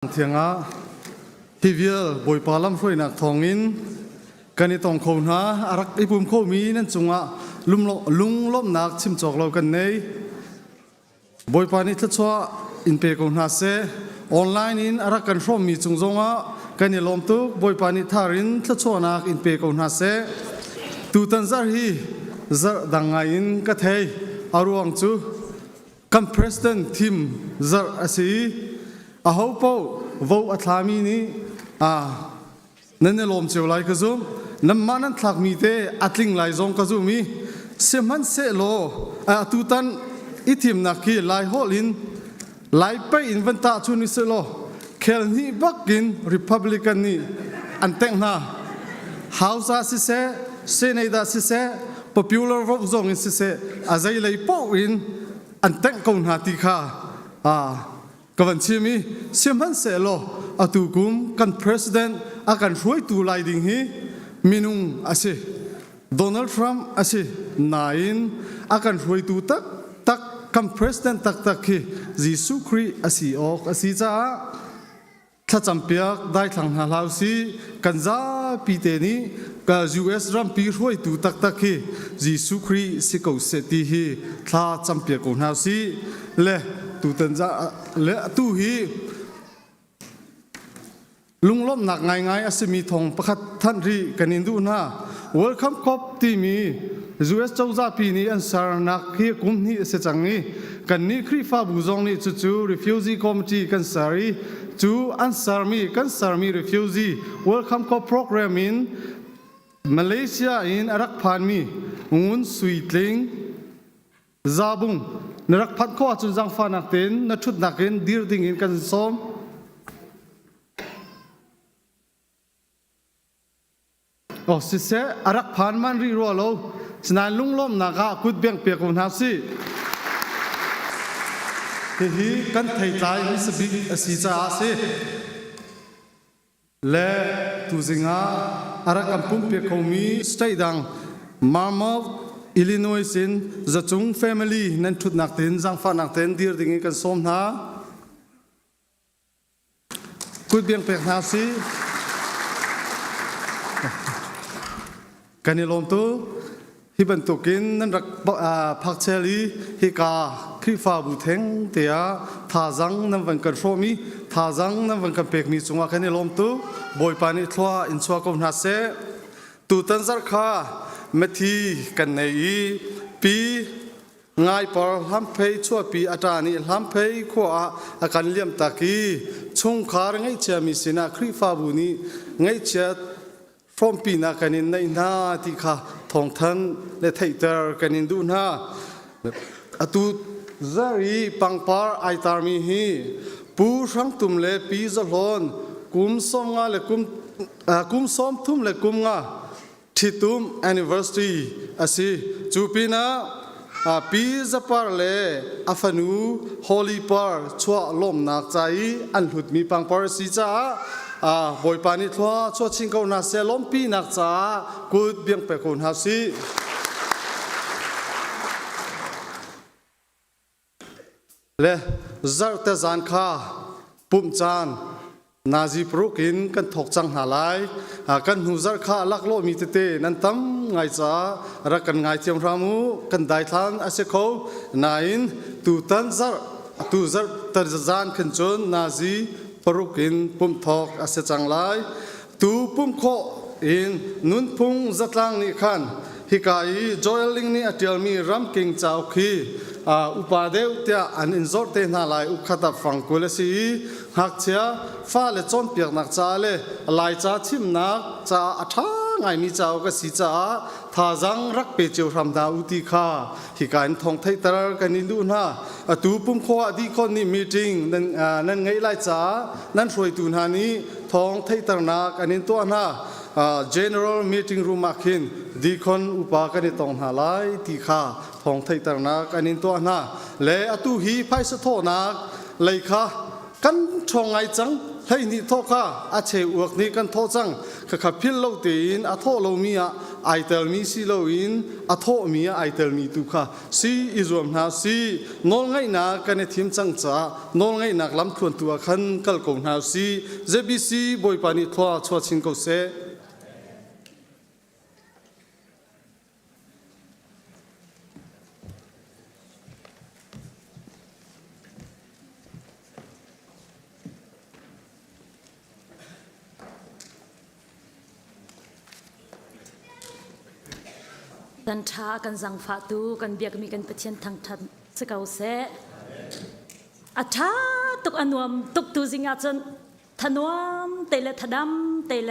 เทียงอ่ะที่วิลบอยปาลัมช่วยนักทองอินกันในตองคนหาอารักไอปุ่มโคมีนั่นจงอ่ะลุงล้มนักชิมจอกเรากันในบอยปานิทัศน์อินเปคนหาเซออนไลน์อินอารักกันช่วงมีจงอ่ะกันในลมตุกบอยปานิทารินทัศน์นักอินเปคนหาเซตูตันซาฮีซาดังไงอินกัทเฮอารวงจูคัมเพรสตันทีมซาอาศีอาหูปวอัตลามีนี้นั่นเนี่ยลมเชียวไลก็ซุ่มน้ำมันนั้นทักมีเตอัตลิงไลซงก็ซุ่มมีเสมันเสโลตูตันอิทิมนักขี้ไลฮอลินไลไปอินวันตาชุนิเสโลเคลนี่บักกินริพับลิกันนี่อันเต็งนาฮาวส์สิเซเซเนดาสิเซ popular vote ซงอินสิเซอาใจไลปออินอันเต็งกงหาติค่ากวันชีมีเสียมันเสโลอตุกุมกันประธานอาการช่วยตูไลดิ้งฮีมินุงอาศัยโดนัลด์ทรัมป์อาศัยนายนอาการช่วยตูตักกันประธานตักฮียิสุครีอาศัยออกอาศัยจ้าถ้าจำเป็นได้ทางฮาลาซีกันจ้าปีเตนี้กับ US รัมปีช่วยตูตักฮียิสุครีสิกเอาเสตีฮีถ้าจำเป็นคนฮาซีเล่ตูตันจะเละตูฮีลุงล้มหนักง่ายๆอาศัยมีทองประคัดท่านรีกันอินดูน่า Welcome ครบที่มี US เจ้าจ้าปีนี้อันสารนักที่กุมนี้เสจังนี้กันนี้ครีฟ้าบุจงนี้จู่ refugee committee กันสารีจู่อันสารมีกันสารมี refugee Welcome ครบ program in Malaysia in อารักพันมีงุนสวีทลิงซาบุงนรักพันข้อจุนจังฟ้านักเต้นนัชุดนักเต้นดีร์ดิ้งอินกันซ้อมโอ้สิเสอารักพันมันรีรัวโลสนานลุงล้มนักกุดเบียงเปียกคนหาสิที่กันไทยใจมิสบิกสีจ้าสิและตุจิงาอารักกันปุ่มเปียกเขามีสเตย์ดังมาร์มอลอิลลินอยส์in จะจง family นั่นทุกนักเต้นจังฟ้านักเต้นดีร์ดิ้งกันสมนะกุดเบียงเปียกนาซีกันในลมตัวที่บรรทุกินนั่นรักพักเชลีฮิกาคริฟ้าบุเทงเตียท่าจังนั่นวันกันโชมีท่าจังนั่นวันกันเปียกมีจังหวะกันในลมตัวบอยปานิทัวอินชัวกงนาเซตูตันซักข้าเมื่อที่กันในปีง่ายพอลำเพยชั่วปีอาจารย์นี่ลำเพยขั้วอาการเลี้ยมตะกี้ชงคาร์ง่ายเชื่อมีสินะคริฟ้าบุนี้ง่ายเชื่อฟอมปีนักกันในหน้าที่ข้าทองทันและไทยเตอร์กันดูนะตุจารีปังปาร์ไอตามีฮีปูช่างตุ่มเล่ปีจะหลอนกุมซ้อมงาและกุมซ้อมทุ่มและกุมงาที่ตุ่ม anniversary อาศัยจูปีน่ะปีจะปาร์เล่อาฟานูฮอลลีปาร์ชัวลมนักใจอันหลุดมีปังปาร์สีจ้าบอยปานิทัวชัวชิงเขานาเซลมปีนักจ้ากุดเบียงเปคนหาซีและจัดแต่จานข้าปุ่มจานนาจีปรุกินกันถกจังหาไลกันหูจัดข้าลักโลมีเตนั่นตั้มไงจ้ารักกันไงเทียมรามูกันได้ทานอาเซโคนายนตูตันจัดแต่จานขันจนนาจีปรุกินปุ่มทอกอาเซจังไลตูปุ่มโคอินนุนพุงจัดลังนี่ขันฮิกายจอยลิงนี่อเดียลมีรัมกิงเจ้าคีอุปาเดวเตียอันอินโซเตน่าไลอุขัดฟังกุลสีหักเชียฟ้าเลจอนเปียกนักจ้าเลไลจ้าทิมนักจ้าอัฐาไงมีเจ้าก็สีจ้าท่าจังรักเปเจียวทำดาวอุติคาฮิกายทองไทยตระกันนิดูนะตูปุ่มโคอดีคนนี่มีติ้งนั่นไงไลจ้านั่นช่วยตูนานี้ทองไทยตระนักอันนี้ตัวน่ะgeneral meeting room มาคินดีคนอุปการะตองหาไลที่ข้าทองไทยตระนักอันนี้ตัวน่ะและตุฮีไพสโทนักเลยค่ะกันชงไงจังให้นี่โทค่ะอาเชอวกนี่กันโทจังข้าพิลโลตีนอาโทโลมีอะ ai tel mi si lo in a tho mi ai tel mi tu kha si izom na si nol ngai na kan thim chang cha nol ngai nak lam thuan tu khan kal ko na si jbc boi pani thwa chwa chin ko seกันชากันสังฟาตูกันเบียกมีกันเปเชียนทางทันสกาวเสอาชาตุกอนวมตุกตูสิงอาจนทนวมเตเลทดำเตเล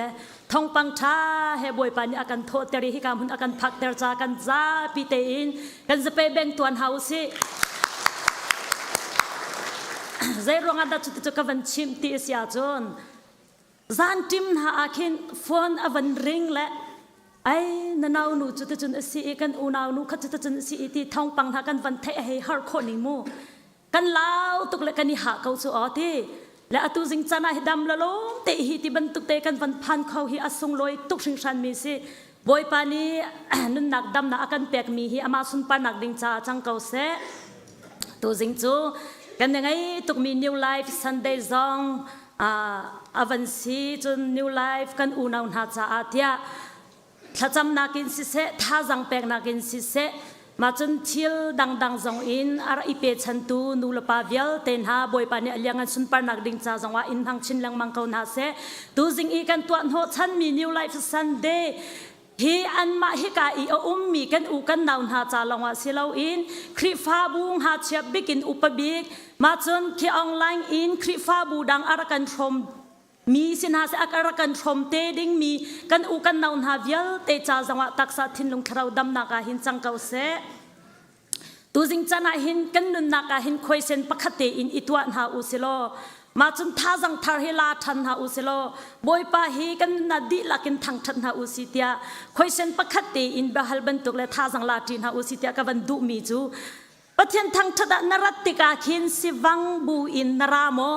ทองปังชาเฮบวยปานีอากันโทเตริฮิกามุนอากันพักเตรจากันซาปีเตอินกันจะไปแบ่งตัวเฮาสิใจรองอันดับจุดจุดกันชิมตีเสียจนจานจิมหาอาคินฟอนอวันริงและไอ้นานาหนูจุดจุดสีกันอูนาหนูขัดจุดจุดสีที่ทองปังหากันวันเทให้ฮาร์คนนิโมกันลาวตุกเล็กกันนี่หาเขาสู้อ๋อที่และตุจิงจานาฮิดำละล้มเตะฮิที่บรรทุกเตะกันวันพันเขาฮิอาสงลอยตุกชิงชันมีสิบอยปานีนุนนักดำนักกันเปียกมีฮิอามาสุนปานักดิงจ้าจังเขาเสตุจิงจูกันยังไงตุกมี New Life Sunday Song อวันซีจน New Life กันอูนาหาจ้าอาเทียถ้าจำนักินสิเสถ้าจังแปลกนักินสิเสมาจนเที่ยวดังๆจงอินอะไรอีเปชันตูนูลปาเวลเต็นหาบอยปานี่เลี้ยงสุนปานักดิ่งจ้าจังว่าอินทางชินลังมังเขาหน้าเสดูจิงอีกันตัวโหชันมี New Life Sunday ฮีอันมาฮิกาอีมีกันอูกันนาวหาจ้าลงว่าสิเราอินคริฟ้าบุงหาเชียบบิกินอุปบิกมาจนที่ออนไลน์อินคริฟ้าบูดังอะไรกันชมมีสินหาเสอกระกันชมเตดิ้งมีกันอูกันนาวหาเวลเตจ้าจังว่าตักษาทินลงคราวดำนักหินจังเกาเสตูจิงจานาหินกันนุนนักหินคอยเซนปะคัตเตอินอิตวันหาอุสิโลมาจนท่าจังทาร์เฮลาทันหาอุสิโลบอยปาฮีกันนาดีลักินทางทันหาอุสิเตียคอยเซนปะคัตเตอินบะฮัลบันตุกเลท่าจังลาตินหาอุสิเตียกันดูมีจูปะเทียนทางทัดนรัตติกาขินสิวังบูอินนรามอ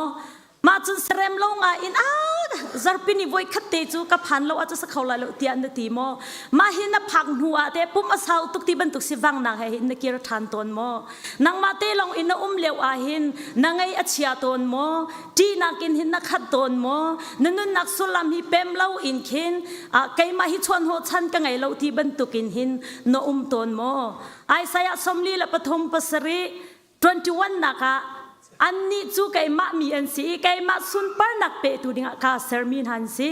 มาจนเสร็จลงอินจารพินิบอยขัดเตจูกับพันเราอาจจะสักเขาลายเราเตียนตีโมมาหินพังหัวเตปุ่มอาสาวตุกที่บรรทุกสิวังนางหินนักเกียรติทันตนโมนางมาเตลงอินเลวหินนางไออัจฉริยะตนโมจีนักอินหินนักขัดตนโมนันนักสุลามฮิเปมเราอินขินไกมาฮิชวนหัวชันกังไงเราที่บรรทุกินหินนตนโมไอสายสมลีและปฐมปสรี21นักอันนี้จูไก่มามีอันสีไก่มาสุนปานักเปตุดิงกาเซอร์มินฮันสี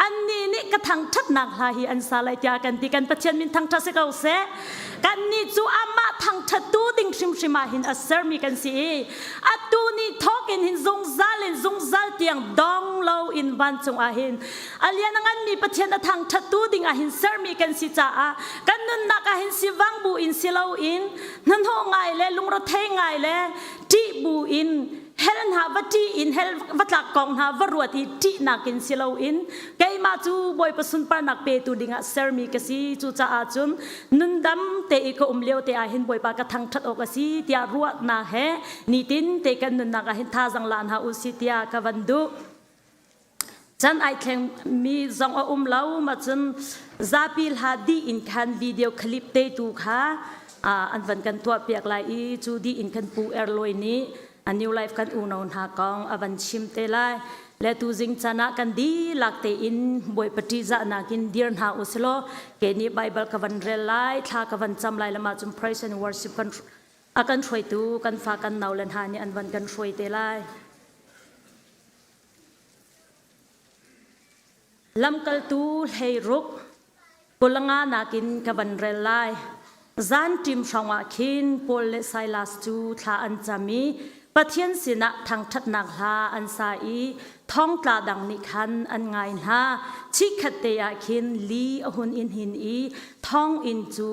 อันนี้นี่กระทั่งทัดนักหาฮีอันสาลายจากันที่กันประเทศมินทั้งทัศเกาเสกันนี่จูอามาทั้งทัดตูดิงชิมาหินอัสเซอร์มีกันสีอัตูนี่ทอกินหินซงซาเลนซงซาเตียงดองเลาอินวันจงอาหินอันเลียนังมีประเทศทั้งทัดตูดิงอาหินเซอร์มีกันสีจ้ากันนั่นนักอาหินสิวังบูอินสิเลาอินนั่นห้องไงเลยลุงรถเทงไงเลยที่บูอินเฮลันหาวัตถีอินเฮลวัตลักกองหาวรวติที่นักอินสิเลาอินไกมาจูบอยประสุนปานักเปตุดิงะเซอร์มีกสีจูจ้าอาจุนนุนดำเตอีกเลี้ยวเตอาหินบอยปากระทังทัดออกสีเตียรัวนาเฮนิตินเตกันนุนนักหินท่าจังลานหาอุสิเตียกวันดูจันไอแข่งมีจงเล่ามาจนซาปิลฮาดีอินคันวิดีโอคลิปเตตูค่ะอันวันกันตัวเปียกลายจูดีอินคันปูแอร์ลอยนี้อันนิวไลฟ์กันอูนอนหากองอวันชิมเตลายและตูจิงจานะกันดีลักเตอินบอยปฏิจานากินเดียร์หาอุสโลเกนี่ไบเบิลกันวันเรลัยท่ากันวันจำลายละมาจุม praise and worship กันอากันช่วยตูกันฝากกันนาวเลนหานี่อันวันกันช่วยเตลายลำกัลตูเฮรุกปุลงานากินกันวันเรลัยจานจิมชาวคินโพลเลไซลัสจูท่าอันจามีปะเทียนสินะทางทัดนักฮาอันซาอีท้องกลาดังนิคันอันไงฮาชิคเตยคินลีอหุนอินหินอีท้องอินจู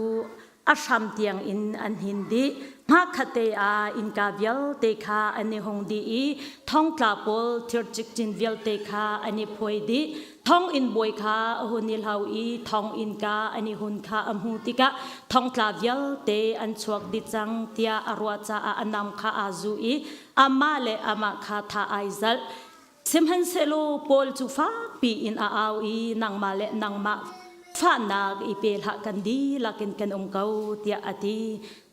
อาชัมเตียงอินอันหินดีมาคเตยอินกาเวลเตคาอันนิฮงดีอีท้องกลาโพลเทียร์จิกจินเวลเตคาอันนิพวยดีท้องอินบวยคาอหุนิลฮาวอีท้องอินกาอันนิหุนคาอัมหูติกะท้องกลาเวลเตอันชวกดิจังเตียอรวจาอันนำคาอาจูอีอามาเลอามาคาทาไอซัลซิมฮันเซโลโพลจูฟ้าปีอินอาอีนางมาเลนางมาฟ fa nak ipel ha kan di lakin kan kau tia ati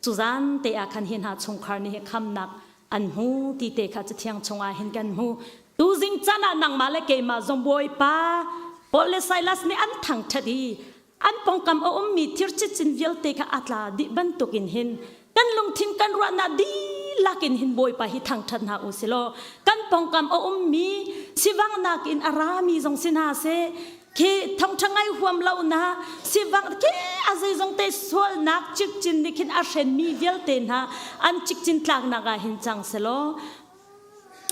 chuzan te a khan hin ha chung khar ni kham nak an hu ti te kha chiang chunga hin kan hu tu jing chana nang ma le ke ma zong boi pa pole silas ni an thang thadi an pongkam o mi thir chi chin vial te kha atla di ban tukin hin kan lung thin kan ra na di lakin hin boi pa hi thang that na usilo kan pongkam o mi siwang nak in arami zong sina se ke thong thangai huam lau na siwang ke azai zong te sol nak chik chin nikin a shen mi vial te na an chik chin tlak na ga hin chang selo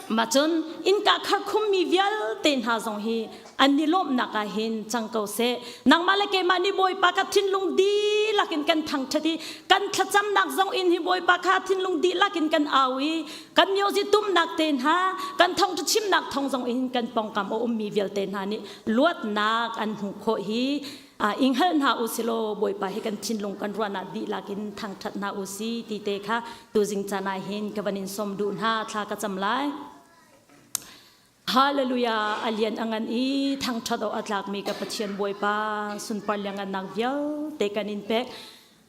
machun in ka khar khum mi vial ten ha zong hi an nilom naka hin changko se nang malake mani boy pa ka thin lung di lakin kan thang thati kan thacham nak zong in hi boy pa kha thin lung di lakin kan awi kan myoji tum nak ten ha kan thong chim nak thong zong in kan pong kam o mi vial ten ha ni luat nak an hu kho hi ing hal na usilo boy pa hi kan thin lung kan rana di lakin thang that na usi ti te kha tu jing chana hin ka banin som du ha thla ka cham lai Hallelujah alian angan I thang thado atlak mi ka pathian boy pa sun parlangan nang vial te kanin pe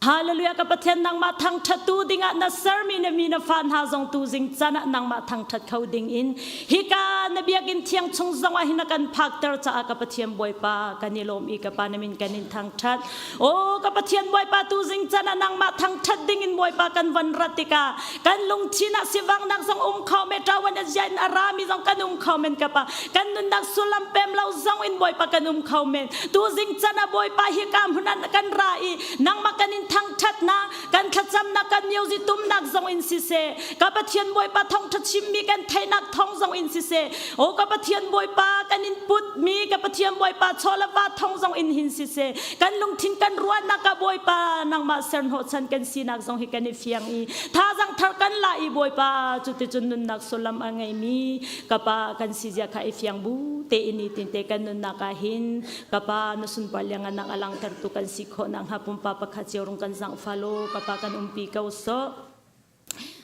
Hallelujah ka pathian nang ma thang thatu dinga na sermi na mi na fan ha zong tu jing chana nang ma thang that khau ding in hika na biakin thiang chung zong a hinakan phak ter cha ka pathian boy pa kanilom I ka panamin kanin thang that o ka pathian boy pa tu jing chana nang ma thang that ding in boy pa kan van ratika kan lung thina siwang nak zong khaw me tawan jain arami zong kan khaw men ka pa kan nun nak sulam pem lau zong in boy pa kan khaw men tu jing chana boy pa hi kam hunan kan rai nang ma kanin thang that na kan thacham na kan music tum nak zong in si se ka pathian boy pa thong thachim mi kan thai nak thong zong in si se o ka pathian boy pa kan in put mi ka pathian boy pa chola wa thong zong in hin si se kan lung thin kan ruan na ka boy pa nang ma sen ho chan kan si nak zong hi kan ni fiang I tha jang thar kan la I boy pa chu ti chun nun nak solam angai mi ka pa kan si ja kha I fiang bu te ini tin te kan nun naka hin ka pa na sun palyangan nang alang ter tu kan si kho nang hapum pa pa kha cheurung kan sang falo ka pa kan umpi ka so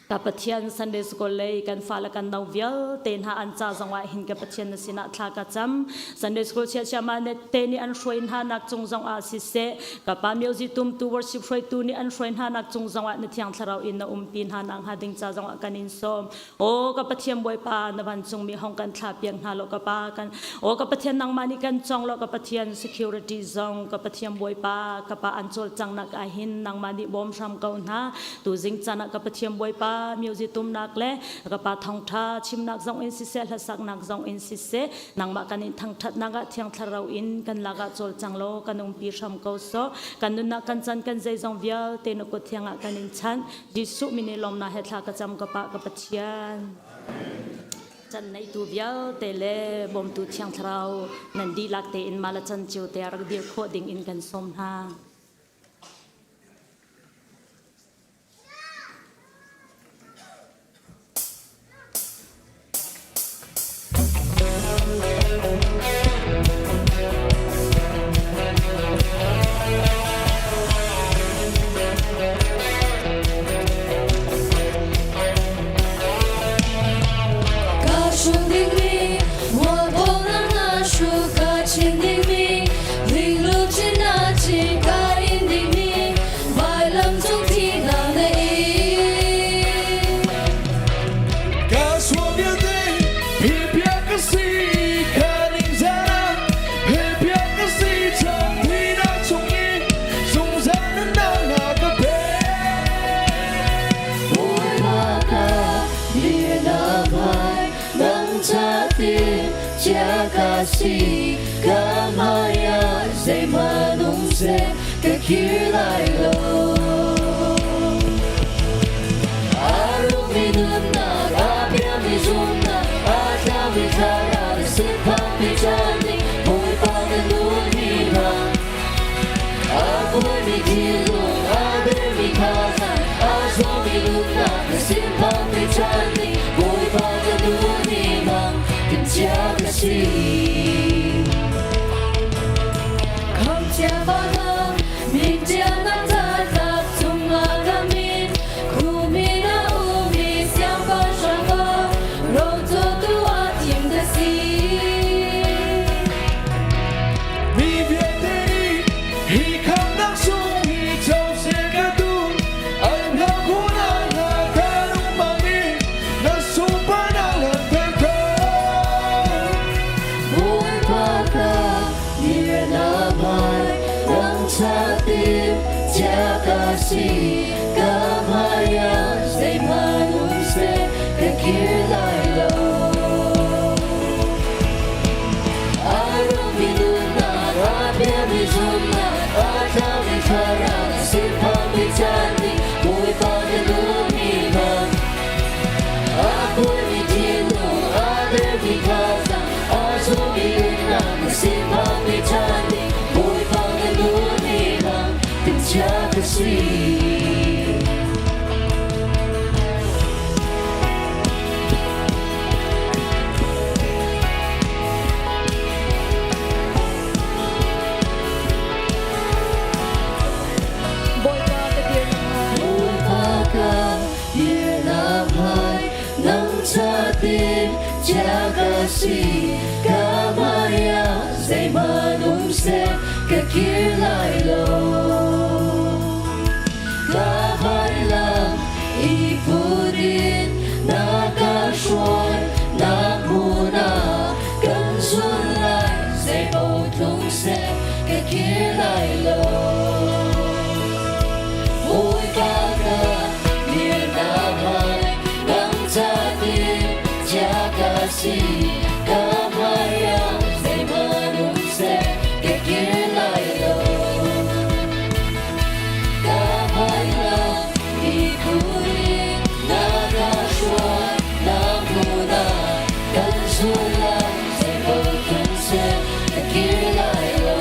kapathian Sunday school lei kan fala kan nauvial ten ha an cha zangwa hin kapathian na sina thla ka cham Sunday school chia chama ne te ni an shroin ha nak chung zang a si se kapa music tum tu worship shroi tu ni an shroin ha nak chung zangwa na thiang tharau in na umpin ha nang ha ding cha zangwa kanin som o kapathian boy pa na ban chung mi hong kan thla piang ha lo kapa kan o kapathian nang mani kan chong lo kapathian security zong kapathian boy pa kapa an chol chang nak a hin nang mani bom sham kaun ha tu jing chana kapathian boy pa music tum nak le ka pa thong tha chim nak zong in si se la sak nak zong in si se nang ma kanin thang that naga thiang tharau in kan laga chol changlo kanung pi sham ko so kanun na kan chan kan zai zong vial te no ko thianga kanin chan jisu mini lom na he thla ka cham ka pa ka pathian chan nei tu vial te le bom tu thiang tharau nan di lak te in mala chan chiu te ar dir kho ding in kan som ha si kamaya zay manung se kakilay lo aruminum na kapyami zuna atami kara sipami jani moy paganuniha apoy mi kilong aber mi kazan aswami luna sipami jani moy paganuniha kintiaga si si kamaya say manuse kakilay lo Arum biluna rabia bijumna Atawi karang simpang bijani Mui pagalumi man Aku ni dinu ada di kaza Asu biluna simpang bijani Mui pagalumi man Penjaga si Boy pa ka dear naman. Mui paga dinamai Nang chatin jaga si kamaya Say manumse kakilay lo Kahan lang ipunin nakasyon Nakmuna kang sulay Say botong se kakilay lo Uy kaka dinamay Nang chatin jaga si kamaya Say manumse kakilay lo Kahan lang ipunin nakasyon Nakmuna kang sulay Say botong se kakilay lo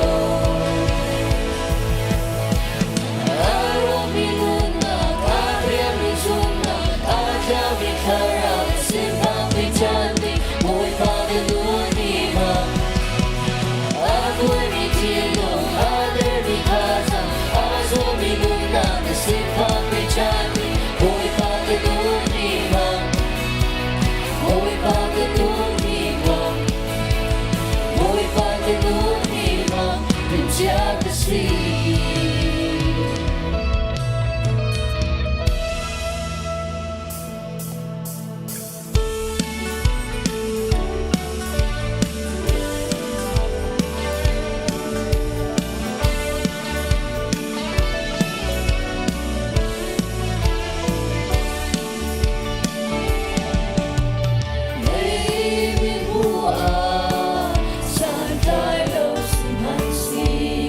Araw minuna, karyang misuna Ayaw ikarang simpang bijani Mo'y pagalunima Ako'y mitino, ader di kaza Aso minuna, simpang bijani Mo'y pagalunima Mo'y pagalunima Mo'y pagalunima Penjaga si Maybe bua sa tayo si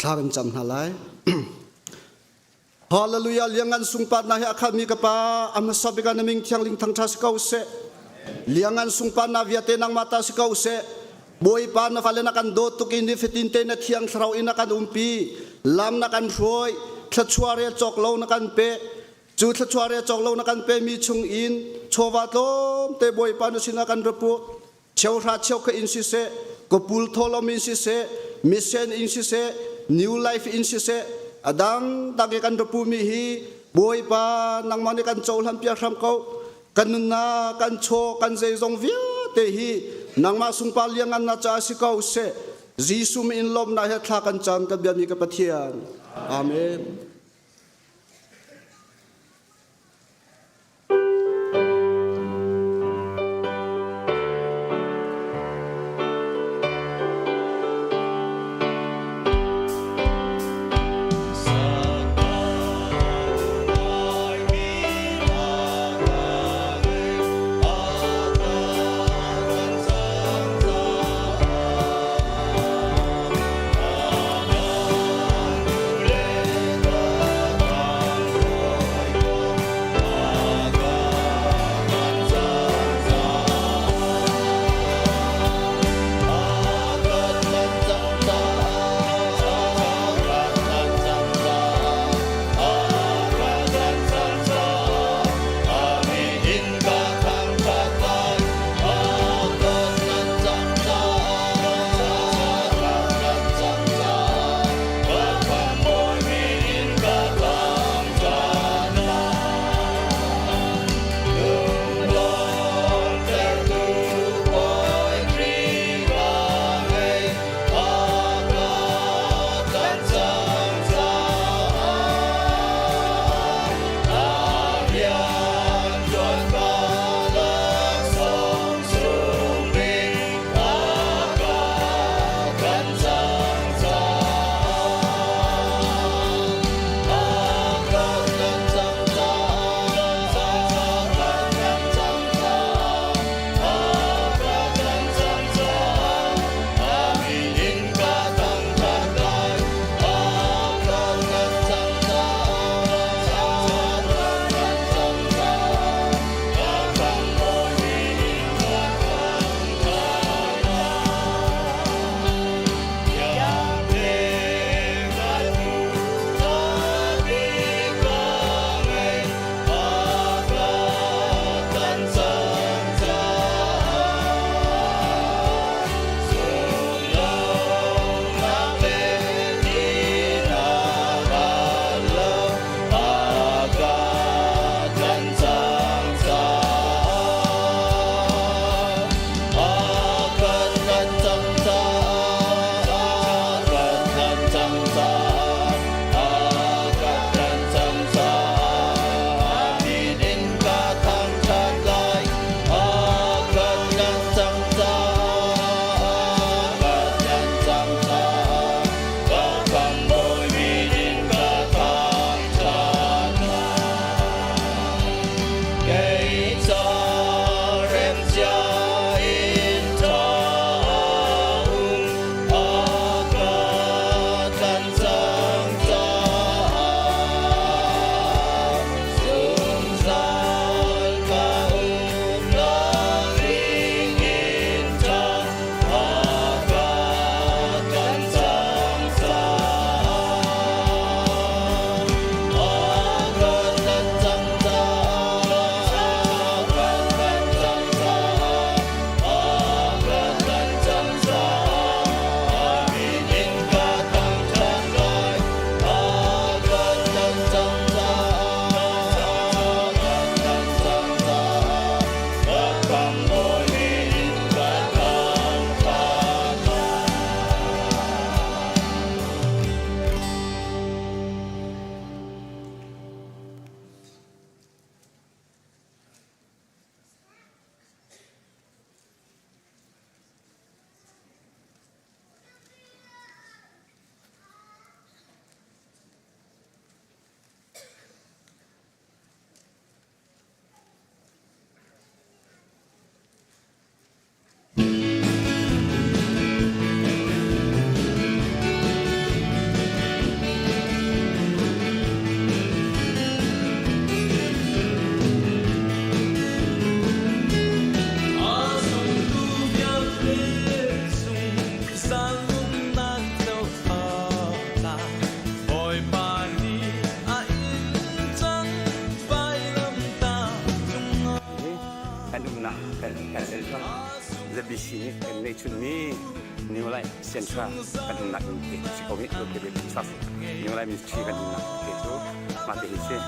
ทากันจำหาไล ฮาเลลูยาเลี้ยงงานสุงปัดนาเฮอาคามีกับปาอามาสับกันมิงเทียงลิงทั้งทัสเกาเสเลี้ยงงานสุงปัดนาวิอาเตนังมาตาสเกาเสบอยปานนาฟาเลนักันโดตุกินดิฟิตินเตนเทียงสราวอินักันปีลำนักันรวยทัชวาเรจอกโลนักันเปจูทัชวาเรจอกโลนักันเปมีชุงอินโชวาโตมเตบอยปานุสินักันระปุเชียวราเชียวกอินซิเซกปูลโทลมินซิเซมิเซนอินซิเซนิวไลฟ์อินซิเซadang dagi kan repu mihi boi pa nang mani kan chol ham pia ram ko kan na kan cho kan zai zong via te hi nang ma sung pa liangan na cha si ko se jisu mi in lom na he thla kan cham ka bia mi ka pathian amen cancel kan the bishini kan nei chun mi niolai sentra kan nak ni si ko mi ke be saf niolai ministry kan nak ke tu mate hise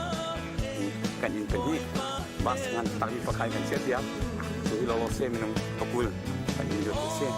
kan in kan ni bas ngan tak ni pakai kan sia dia so lo se minum kapul kan in do se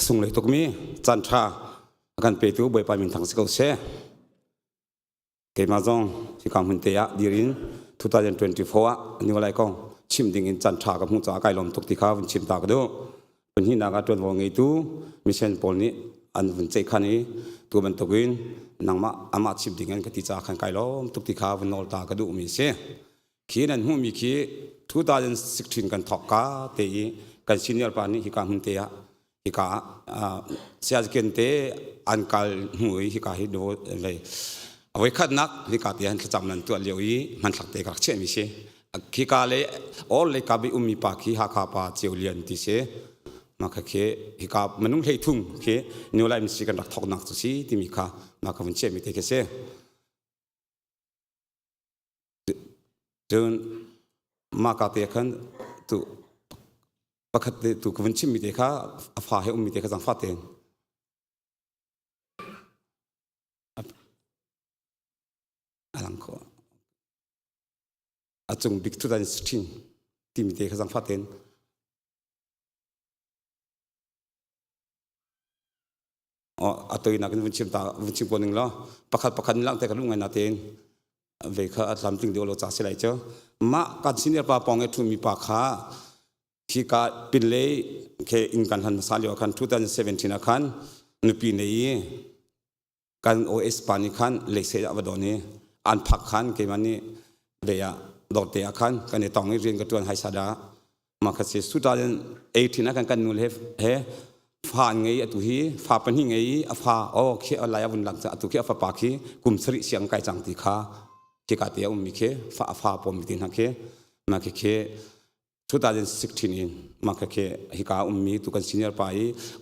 sung le tok mi chan tha kan pe tu boi pa min thang sikau se ke ma jong si kam hun te ya dirin 2024 ni walai kong chim ding in chan tha ka mu cha kai lom tok ti kha chim ta ka do pun hi na ga ton wo ngei tu mission pol ni an vun che khani tu ban tokin nangma ama chim ding an ka ti cha khan kai lom tok ti kha vun nol ta ka du mi se khi nan hu mi khi 2016 kan thok ka te kan senior pa ni hi ka hun te ya hi ka sia ken te an kal hui hi ka hi do le awai khat nak hi ka ti han cham nan tu leu yi man thak te ka che mi se khi ka le all le ka bi ummi pa khi ha kha pa cheulian ti se ma kha khe hi ka manung lei thung khe new life si kan thok nak tu si ti mi kha ma ka vun che mi te ke se don ma ka te khan tu pakhat te tu ka vun chim mi te kha afa he ummi te kha jang fa ten alang ko achung big 2016 ti mi te kha jang fa ten อ๋ออัตยนักวินชิมตาวินชิมคนหนึ่งล้อประคันลังแต่กันลุงไงนาเตนเวค่าทำถึงเดียวเราจะเสียไรเจ้ามาการสินเนียร์ปาปองเอทุมีปากขาที่การปิดเลยแค่อินกันทันสาลีกัน2017นะคันนุปีนี้การโอเอสปานิคันเล็กเสียวันนี้อันพักคันเกี่ยมันนี่เดียดอกเดียคันกันในตองเรียนกับตัวไฮซาดามาคัดเสีย2018นะกันนูเลฟเฮฟ้าไงตุฮีฟ้าเป็นหิงไงฟ้าโอเคอะไรวันหลังจากตุฮีฟ้าปากีกุมสริเสียงไก่จังติขาที่กาเตียมีเคฟ้าปอมตินฮักเคมาเค2016นี้มาเคฮิกามีตุกันซีเนียร์ไป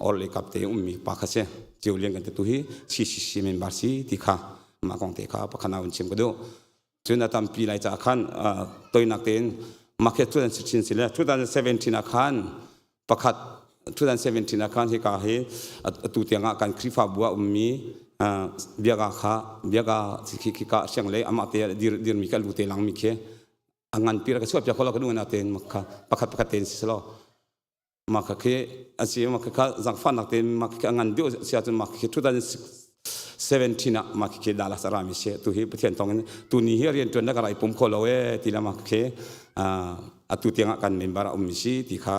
ออลเลกับเตมีปากเสียเจียวเลี้ยงกันตุฮีซีเมนบาร์ซีติขามาคงเตขาปะขณะวันชิมก็ดูจนตั้งปีไหนจะขันตัวนักเตนมาเค2016สิเลย2017นะขันปะขัด2017นะคันที่กาเฮตุเตียงกันคริฟาบัวมีเบียกาสิกิกาเชียงเลยอามาเตดิร์มิกัลบุเตลังมิเคงานปีระก็สวบจะคนละกันดูนะเตนมาค่ะประคัดเตนสิสโลมาค่ะคืออาศัยมาค่ะจังฟันนักเตนมาค่ะงานเดียวเสียจนมาค่ะ2017นะมาค่ะดาลัสรามิเชตุฮีประเทศตรงนั้นตุนี้เรียนจนนักอะไรปุ่มโคโลเอที่ละมาค่ะตุเตียงกันเมมบาร์มิชีที่ค่ะ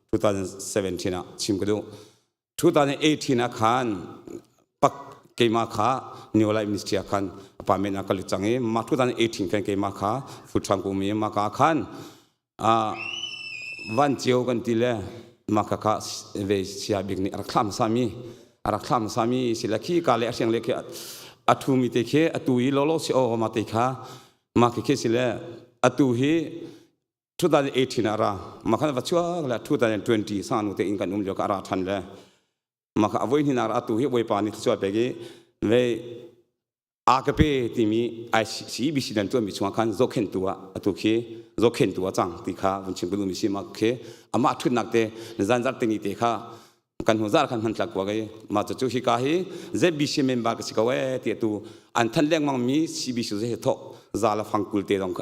2017นะชิมก็ดู2018นะคันปักเกมาค่ะนิวไลมินิสเตรียคันปาเมนักลุจังเอมา2018กันเกมาค่ะฟุตชังกูมีมาค่ะคันวันเจียวกันทีละมาค่ะเวชียบิกนี่รักษาสามีสิลักขี้กาเลเสียงเล็กอัตุมิเตเคอัตุยโลโลสิโอมาเตค่ะมาค่ะสิละอัตุฮี2018นะรามาคันวัชวะละ2020สานุเตอินกันเดียวกับราทันเลยมาคันวันนี้นาราตุเฮบวยปานิชัวเปกีเวอากเปติมีไอซีบิสิดันตัวมิชวกันโจเข็นตัวตุเคโจเข็นตัวจังติขาวันชิมกุลมิชิมาเคอามาทุนนักเตนจันจัดตินิเตขากันหัวซากันหันหลักว่าไงมาจะจุฮิกาฮีเจบิชิเมมบาร์กสิกาเวติตูอันทันเลี้ยงมังมีซีบิชุเจทอกซาลาฟังกุลเตตอง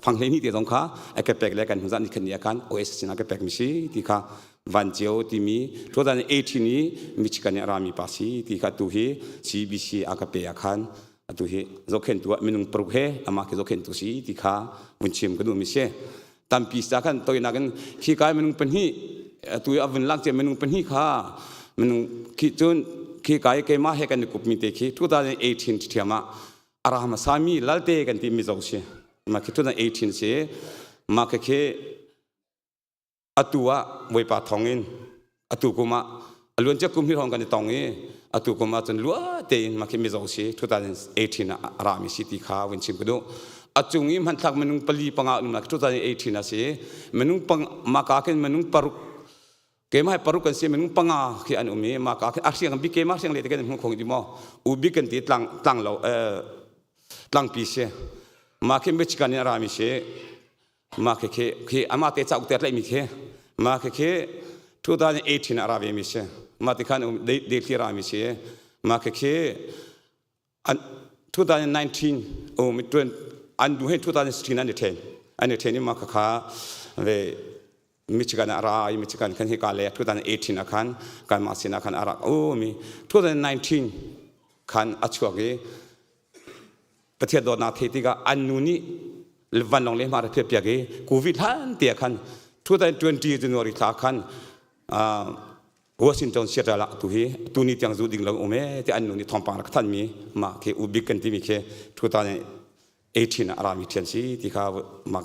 ฟังเลนี่เตตองค่ะไอ้กระเปกเล็กกันหัวซานี่ขันยากันโอเอสสินะกระเปกมิชิติขาวันเจียวที่มี2018นี้มิชิกันรามีภาษีติขาตุฮีซีบิชิอากระเปกคันตุฮีโจเข็นตัวมินุงปรุเฮอามาโจเข็นตัวซีติขาวันชิมก็ดูมิเช่ตามปีศาจกันตัวนักกันขี้กายมินุงเป็นฮีตัวอวันลักเจมินุงเป็นฮีค่ะมินุงขี้จนขี้กายเกมาเฮกันกุบมิเตขี้2018ที่มาอารามสามีลัลเตกันที่มิจาวเช่มาขี้2018เช่มาขี้อัตัวไว้ปาทองอินอัตัวกุมาล้วนจะกุมที่ทองกันในตองนี้อัตัวกุมาจนล้วนเตนมาขี้มิจาวเช่2018นะอารามสิติขาวันชิมก็ดูอัจงอิมันทักมินุงปลีปังอาลุมา2018นะเช่มินุงปังมาคาเกนมินุงปารุเกมาให้ปารุกันเช่มินุงปังอาขี้อันอุมีมาคาเกนอาเซียงบิเกมาเซียงเลตกันมุงคงดีมั้งอุบิกันที่ตั้งเราตั้งปีเช่มาขี้มิจกันในอารามเช่มาเคอามาเตะจากอุตรเลยมิเคมาเค2018อาราเวมิเชมาติขันเดลิรามิเชมาเคอัน2019โอ้มิตรอันดูให้2016อันนี้นี่มาค่ะเวมิชิกันอารามิชิกันคันฮิกาเล2018นะคันการมาสินะคันอาราโอ้มี2019คันอัจฉริยะประเทศโดนาเทติกาอันนู้นี่วันลงเลยมาเพียบๆกันโควิดฮันเตียกัน2020จนวันที่ท้ากันวอชิงตันเซียตาละตุนี้ที่ยังจูดิ่งลงอเมที่อันนู้นที่ทอมปังรักท่านมีมาเคอุบิกันที่มีเค2018อารามิเทียนซีที่เขามา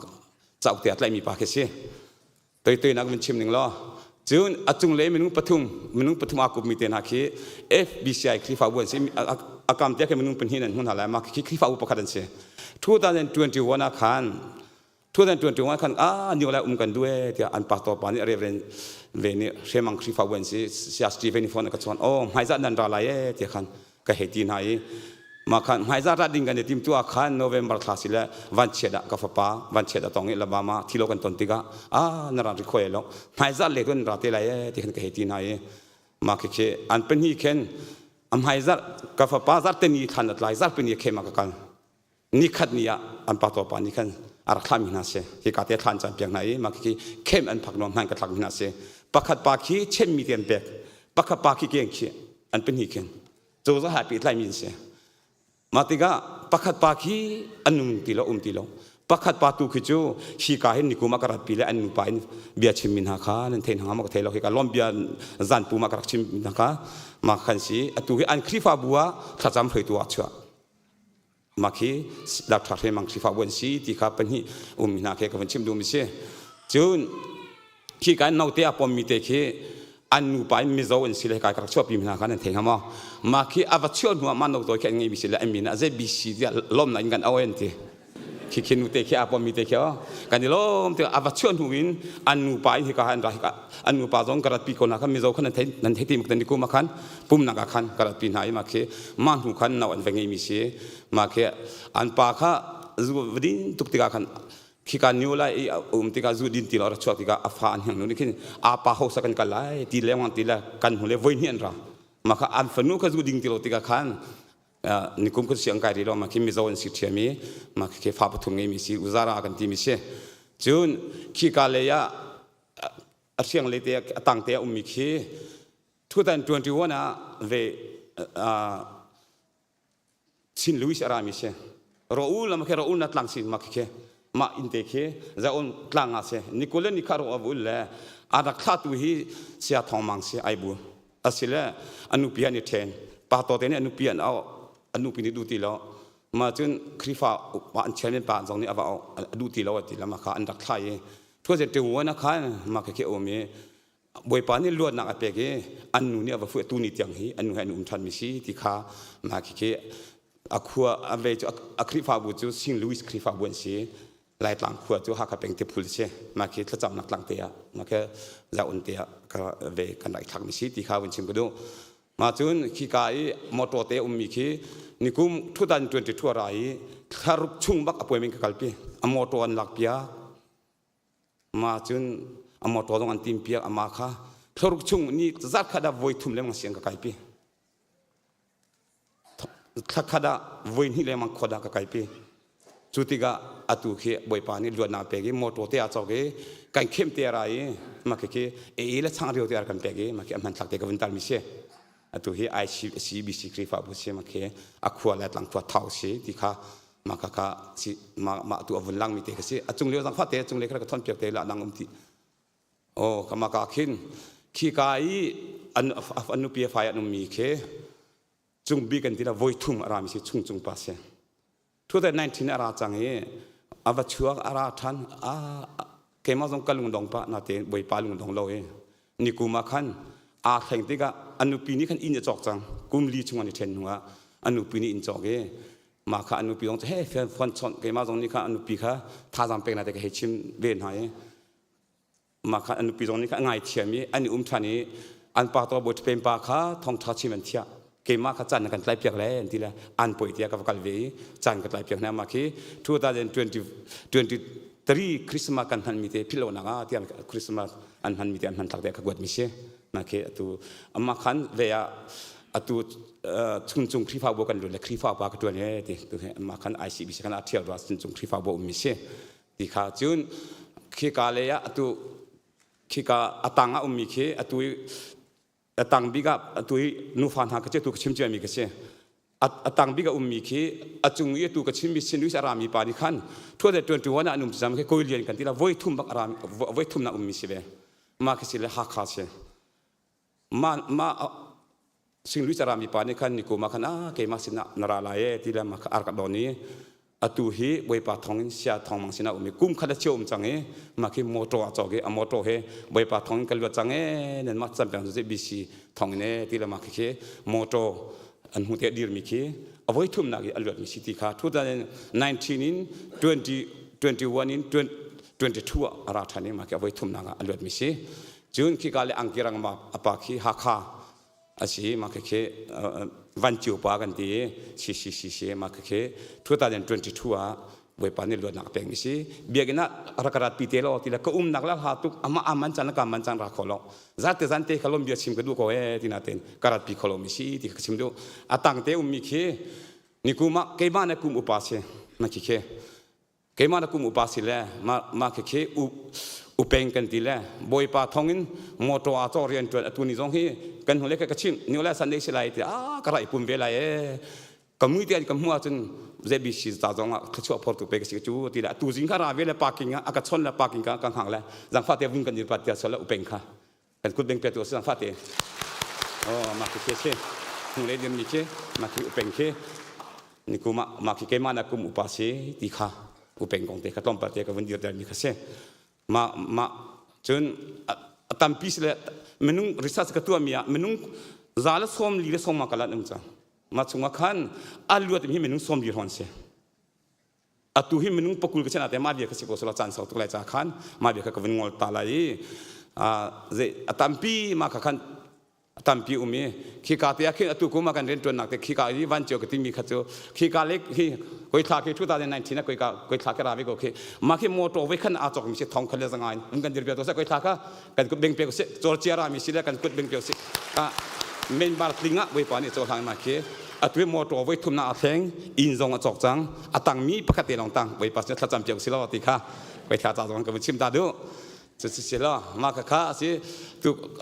จากเตียอะไรมีปากเคซีตัวนักมันชิมหนึ่งล้อจนอัจฉริยะมนุษย์ปฐุมอากุมิเตนะเค FBCI คลิฟ้าวันซีอากามเตียกันมนุษย์เป็นหินนั่นหุ่นอะไรมาคลิฟ้าอุปการะเสีย2021นะคัน2021คันนี่อะไรกันด้วยที่อันปัตตาปานี่เรเวนเวนี่เชมังคริฟาเวนซีเสียสตีเฟนีฟอนก็ชวนโอ้ไม่จัดนันราลายที่คันก็เหตุนี้มาคันไม่จัดรัดดิ้งกันในทีมตัวคันโนเวมเบอร์คลาสสิละวันเชดะกับฟ้าวันเชดะตรงนี้ละบามาที่โลกันตนติกานาราริโคเอลไม่จัดเล็กนราเตลายที่คันก็เหตุนี้มาคืออันเป็นฮีเคนไม่จัดกับฟ้าจัดเต็มยี่ทันอะไรจัดเป็นยี่เข้มากันนี่ขัดนี่อันปัตตาปานี่ขันอารักษามินาเสที่กาเตทันจันเปียงไหนมาคีเข้มอันพักนอนหันกระทักมินาเสปักขัดปาคีเช่นมีเตียนเปียกปักขัดปาคีเกียงขี้อันเป็นหิเกน จูจะหาปีไล่มินเสียมาติกาปักขัดปาคีอันนุ่มตีโลตีโลปักขัดปาตูคือจูชีกาเห็นนิกุมากระปีและอันนุ่มไปเบียชิมมินหาคานั่นเทนหามากเทโลคือการล้อมเบียจันปูมากระชิมมินหาคามาขันสีตูคืออันคริฟาบัวถ้าจำเผยตัวชัวมาคีดักทาเรมังคริฟาบัวสีที่ข้าเป็นฮีมินหาเคกับชิมดูมิเชจูนขี้การนาวเตะปอมมิเตเคอันนูไปมิโซอันสิเลกายกระชับพิมนากันเทงหามาขี้อวัชชนหัวมันนาวตัวแค่งี้มิสิเลมินะเจบิสิเดียล้มนั่นกันเอาเองทีขี้นูเตะขี้ปอมมิเตเคกันล้มเตะอวัชชนหัวินอันนูไปที่การรักอันนูไปจงกระปีคนนักมิโซคนนั้นเทติมกันดิกุมาคันปุ่มนักขันกระปีนหายมาขี้มันหูขันนาวอันเป็นงี้มิสิมาขี้อันปาข้าจูวดินตุกติกาขันขี้การนิวไลติกาจูดินตีลอร์ชัวติกาอัฟานอย่างนู้นนี่อาปาเขาสักกันกันไล่ตีเลวันตีละกันหัวเลวันเฮียนรามาค่ะอันฝันนู้นก็จูดินตีลอติกาขันนิคุมก็เสียงไกลดีเรามาขี้มิจวันสิทธิ์มีมาขี้ฟ้าปฐุมงี้มีสิอุจาระกันตีมีเช่จูนขี้การเลยะเสียงเลยเตะตั้งเตะมีขี้2021นะเวชินลุยส์อารามิเช่รออูลมาขี้รออูนัดหลังสิมาขี้มาอินเตเคจะอุ่นกลางอาเซนิโคเลนิคาร์โรอาบุลเลยอาดักขัดตุฮีเสียทองมังเสียไอบูอาศิเลอนุพิยานิเทนปาโตเตนอนุพิยานเอาอนุพินิดูตีแล้วมาจนคริฟาปานเชนปานตรงนี้เอาดูตีแล้วตีแล้วมาค่ะอันดักขัดทั่วจะตัววันนะคะมาเคโอเมบวยปานี่ล้วนนักเปกอันนู้นี่ว่าฟื้นตูนิตยังฮีอันนู้ให้นุ่มทันมิซีที่ขามาเคอาคัวอเวจอาคริฟาบุจูซิงลุยส์คริฟาบุนซีไล่หลังขวดจูฮักเป็นเทพุลเชมาคิดถ้าจำนักหลังเตียมาแค่จะอุ่นเตียก็เวกันไหลทางมิสิที่ข้าววันชิมก็ดูมาจนขี้กายมอเตอร์เตมีขี้นิคุมทุดันจวนจะทั่วไรคารุชุ่งบักอภัยเป็นกัลปีอมอเตอร์หลักเปียมาจนอมอเตอร์ต้องอันติมเปียอามาค่ะคารุชุ่งนี่จัดขดาวยทุ่มเลยมังเสียงกัลปีขดาวยนี่เลยมังขดากัลปีจุดที่ก็อัตุเขบอยปานี่ล้วนนาเปกิมอโตเตอจอกเกกันเข้มเตะไรมาเกเละช่างเรียวเตะกันเปกิมาเกมันทักเตะกับวินตามิเชอัตุเขไอซีบีซีคริฟาบุเชมาเกอักขวาและหลังตัวเท้าเชที่ข้ามากะสิมาตัวอวุนลังมิเตกเชอจุงเลี้ยวสังฟัดเตะจุงเลี้ยก็ทอนเปียกเตะละนังติโอ้กามากะขินขี้กายอันนุปีไฟอันนุมีเขจุงบีกันที่ละโวยทุ่มอารามิเชจุงปัสเช2019อาราจังเออาวัชชัวอาราทันเกมาจงกัลลุงดงปะนาเตบอยปาลุงดงโลเอนิกุมาคันแข่งติกะอนุปีนี้คันอินจะจอกจังกุมลีชงวันเทนหัวอนุปีนี้อินจอกเอมาค่ะอนุปีจงจะเฮ้แฟนฟันชนเกมาจงนี่ค่ะอนุปีค่ะท่าจำเป็นนาเตกเฮชิมเวียนหายมาค่ะอนุปีจงนี่ค่ะง่ายเทียมีอันนี้ทานี้อันปาตัวบทเป็นปาค่ะทองทัชิมันเทียเกมาขจันกันไล่เปียกแล้วทีละอันป่วยเตียกับกัลเวจันกันไล่เปียกเนี่ยมาคี2023คริสต์มาสกันหันมีเตพิโลนักที่อันคริสต์มาสอันหันมีเตอันหันตักเตะกับกวดมิเช่มาคีตัวมาขันเวียตัวจุงคริฟาโบกันดูเลยคริฟาโบกันตัวเนี่ยที่ตัวมาขันไอซีบีกันอาเทียร์ว่าจุงคริฟาโบมิเช่ที่ข้าจุนขี้กาเลยตัวขี้กาตังมีเช่ตัวตังบิกะตัวนูฟันหากเจ้าตัวชิมเจมีกันเช่ตังบิกะมีขี้จุงยี่ตัวกชิมมิสินวิสารามีปานิขันทั่วแต่21น่ะนุ่มจำแค่คุยเรียนกันที่ละวัยทุ่มบักอารามวัยทุ่มน่ะมิสิเบมาคิดเลยฮักขาเช่มาสินวิสารามีปานิขันนิโกมาขันเกมาสินะนาราลายที่ละมาอาร์กัดดอนี้ตัวฮีวัยปาทองเสียทองมังสินะมีกุ้มขัดเชี่ยวจังมาคิดโมโตอาจอกอโมโตเฮวัยปาทองกันวัดจังนั่นมาจำเป็นจะบิสีทองเนี่ยที่ละมาคิดโมโตอันหุ่นเตดีร์มิคีเอาไว้ทุ่มนักอันวัดมิสิที่ข้า2019 2021 อาราธานีมาคิดเอาไว้ทุ่มนักอันวัดมิสิจุนคิดการเลยอังกิรังมาอปาคีฮักข้าอาศัยมาคิดวันจิวปากันดีสิมาคิด2022วัยปานนี่ล้วนนักเปงมิสิเบียกินะรักรัดปีเตลอที่ละก็นักละหาตุกอามันจันนักมันจันรักขอลอจันเตขลมเบียชิมกันดูก็ที่นาเตนกรัดปีขลมิสิที่ชิมดูตังเตมีเคนิกุมาเกมานะกุมอุปาเสมาคิดเกมานะกุมอุปาสิเลยมาคิด อุเปงกันทีแลบอยปาทองอินมอตัวอาจอเรียนตัวตัวนี้ตรงที่กันหัวเล็กกระชิมนี่แหละสันนิษฐานที่กระไรปุ่มเวลาก็มือเดียนก็มัวจนเจ็บชิตาจงอ่ะเขาชอบพอตัวเปกสิจูทีละตัวจริงข้าราเวลาปากิงอ่ะอากาศชนละปากิงกันกังหังละจังฟาเตวิ่งกันยืนปาเตียสละอุเปงค่ะกันกุดเบงเปียตัวจังฟาเตมาคิดเช่หัวเล็กยังมีเช่มาคิดอุเปงเช่นี่กูมาคิดเกมานะกูอุปาเช่ตีค่ะอุเปงกงเตะกระต้มปาเตกับวันเดียวเดินมีค่ะเช่มาจนตามพิสเลยมนุษย์ริษัทกระตัวมีอ่ะมนุษย์ซาลสมลีเลสมมากัลนั่นจ้ะมาชงมาขันอัลลัวที่มีมนุษย์สมลีรอนเสียอัตุหิมนุษย์ปกุลก็ชนะแต่มาเบียกสิโกสละจันทร์สาวตุลายจ้าขันมาเบียกกับวันงอลตาลายตามปีมาขันตามปีมีขี้กาเตียขี้ตุกุมากันเรียนตัวหนักแต่ขี้กาอีวันเจียวกับที่มีขัดเจียวขี้กาเล็กขี้กุยทาขี้ทุตาใน19นะกุยทาขี้ราวิโกขี้มาขี้โมโตไว้ขันอาจอกมีเสียทองขันเลยสังไงมันกันเดียวตัวเสียกุยทาก็กันกุดเบงเปียกเสียจอร์เจียรามีเสียกันกุดเบงเปียกเสียเมนบาร์ติงะไว้ปานี่โจทางมาขี้อัตวิโมโตไว้ทุ่มนาแทงอินซองอจอกจังอัตังมีปกติลองตังไว้ปัสเนี่ยถ้าจำเปียกสิลาติค่ะไว้ถ้าจางกับชิมตาดูจะเสียละมาค่ะสิ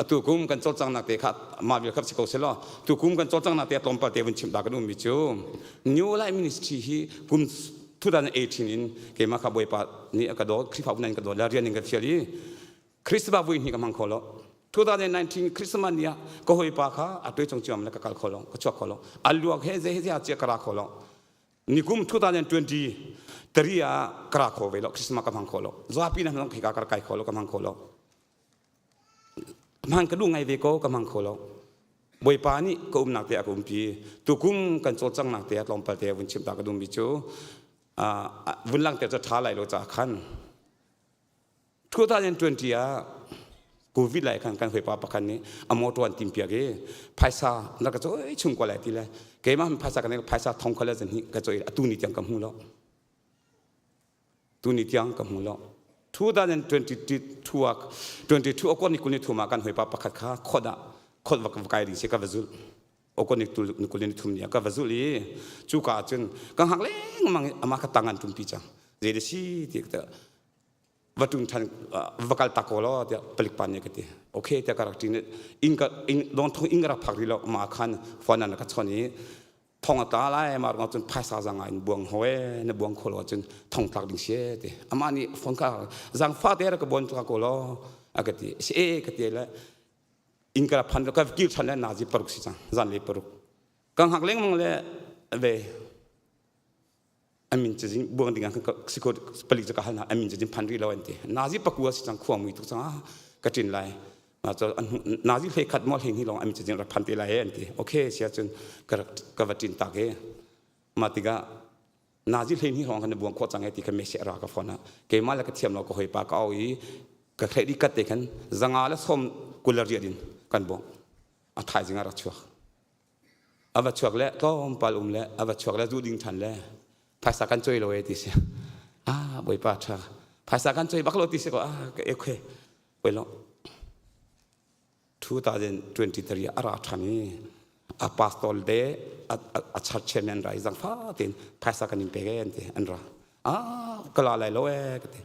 ตุกุมกันจดจังนักเตะค่ะมาเบียครับสิโกเสียละตุกุมกันจดจังนักเตะตอมปะเตวันชิมตากันดูมิจูนิวไลมินิสทรีฮีกุม2018อินเกมาขับไว้ปะนี่กระโดดคริสต์พันธ์กระโดดแล้วเรียนกันเชียรีคริสต์บาวินนี่กำลังขอละ2019 คริสต์มาสเนี่ยก็หอยปากค่ะอัตวยจงจำแล้วก็การขอลงก็ชอบขอลงอัลลัวเฮเซอาเจียกระขอลงนิคุม2020ตรียกระขอเวลคริสต์มาสกำลังขอลงจวบปีนั้นต้องขี้กากระไก่ขอลงกำลังขอลงมันก็ดูไงเวโก้กำลังขอลงบอยปานี่ก็นักเตะกุมพีตุกุมกันโจจังนักเตะลองไปเตะวันชิมตากระดุมบิจูวันหลังเตะจะท้าไหลโลจากขัน2020กูวิไลกันเคยปาปกันนี้อโมตัวอันติมเปียกภาษานักก็จะชุ่มกว่าไหลทีเลยเกมาภาษากันนี้ภาษาทองคำละจะนี่ก็จะตูนิจังกับหูล้อตูนิจังกับหูล้อ2022ก็นี่คุณนี่ทุ่มกันเคยปาปกันข้าขดวักไก่ดิเสกวัซุลโอก็นี่คุณนี่ทุ่มเนี่ยกับวัซุลีจูกาจนกังหักเล้งมังมาขัดตังอันทุ่มปีจังเจดีซีที่ก็วัตถุทันวักตะโกโลเดียผลิตภัณฑ์เนี่ยก็ดีโอเคแต่การที่อิงโดนทงอิงรับผักดีแล้วมาขันฟันนั่นก็ชนี้ทองตาไล่มาจนภาษาจังไงบวงหอยในบวงโคโลจนทองตักดิ่งเสียดีอามานี่ฟังก็จังฟาเตอร์ก็บนตะโกโลก็ดีเสียก็ดีแล้วอิงรับพันก็กิลชันแล้วนาจิปรุกสิจังจันเลปรุกกังหักเล้งมังเลยเวอามินจะจิบวงดิ่งกันก็สิโก้ผลิตจากนั้นอามินจะจิพันรีแล้วอันเดียนาจิปักวัวสิจังขวางมือทุกจังกระจินไลมาจนนาจิเลยขัดมอลเฮงที่ลองอามินจะจิรับพันตีไลอันเดียโอเคเสียจนกระจินตากมาติกานาจิเลยที่ลองกันในบวงโคจังไอติกันไม่เสียรากกับฟอนะเกมาแล้วก็เทียมเราก็หอยปากเอาอีก็เคยดีกัดเด็กันจังอาแล้วสมกุลเรียดินกันบวงอัฐายจังอารัชชัวอาวัชชัวแล้วก็ปาลุมแล้วอาวัชชัวแล้วดูดิ่งทันแล้วภาษากันช่วยเราเอติเสียบอยปาชาภาษากันช่วยบักโลติเสียก็โอเคไปแล้ว2023อาราธานีปาสตอลเดย์ชัดเจนอะไรจังฟ้าตินภาษากันอินเปเกนติอันระกลาไหลโลเอก็ติ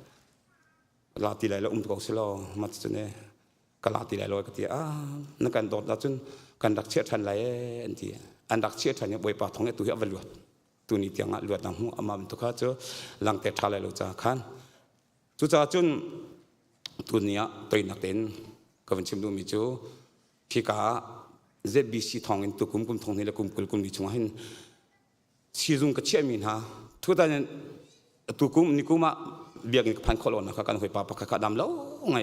ลาติไหลโลตัวสิโลมาจุนเนกลาติไหลโลก็ตินักการโดดจุนการดักเชื่อทันไหลอันที่อันดักเชื่อทันเนี่ยบอยปาทองเนี่ยตัวเหี้ยบรรลุตัวนี้ที่งานลวดดังหูอามาเป็นตัวข้าเจอหลังแต่ทาเลยเราจะขันจุดจ้าจุนตัวนี้ตัวนักเต้นก็เป็นชิมดูมิจูที่ก้าเจ็บบีซีทองอินตัวกุมทองนี่แหละกุมนี่ช่วงหินซีซุงก็เชื่อมินฮะทุกท่านตัวกุมนี่กุมมาเบียกพันโคลอนนะครับการหอยปลาปากกาดำแล้วไง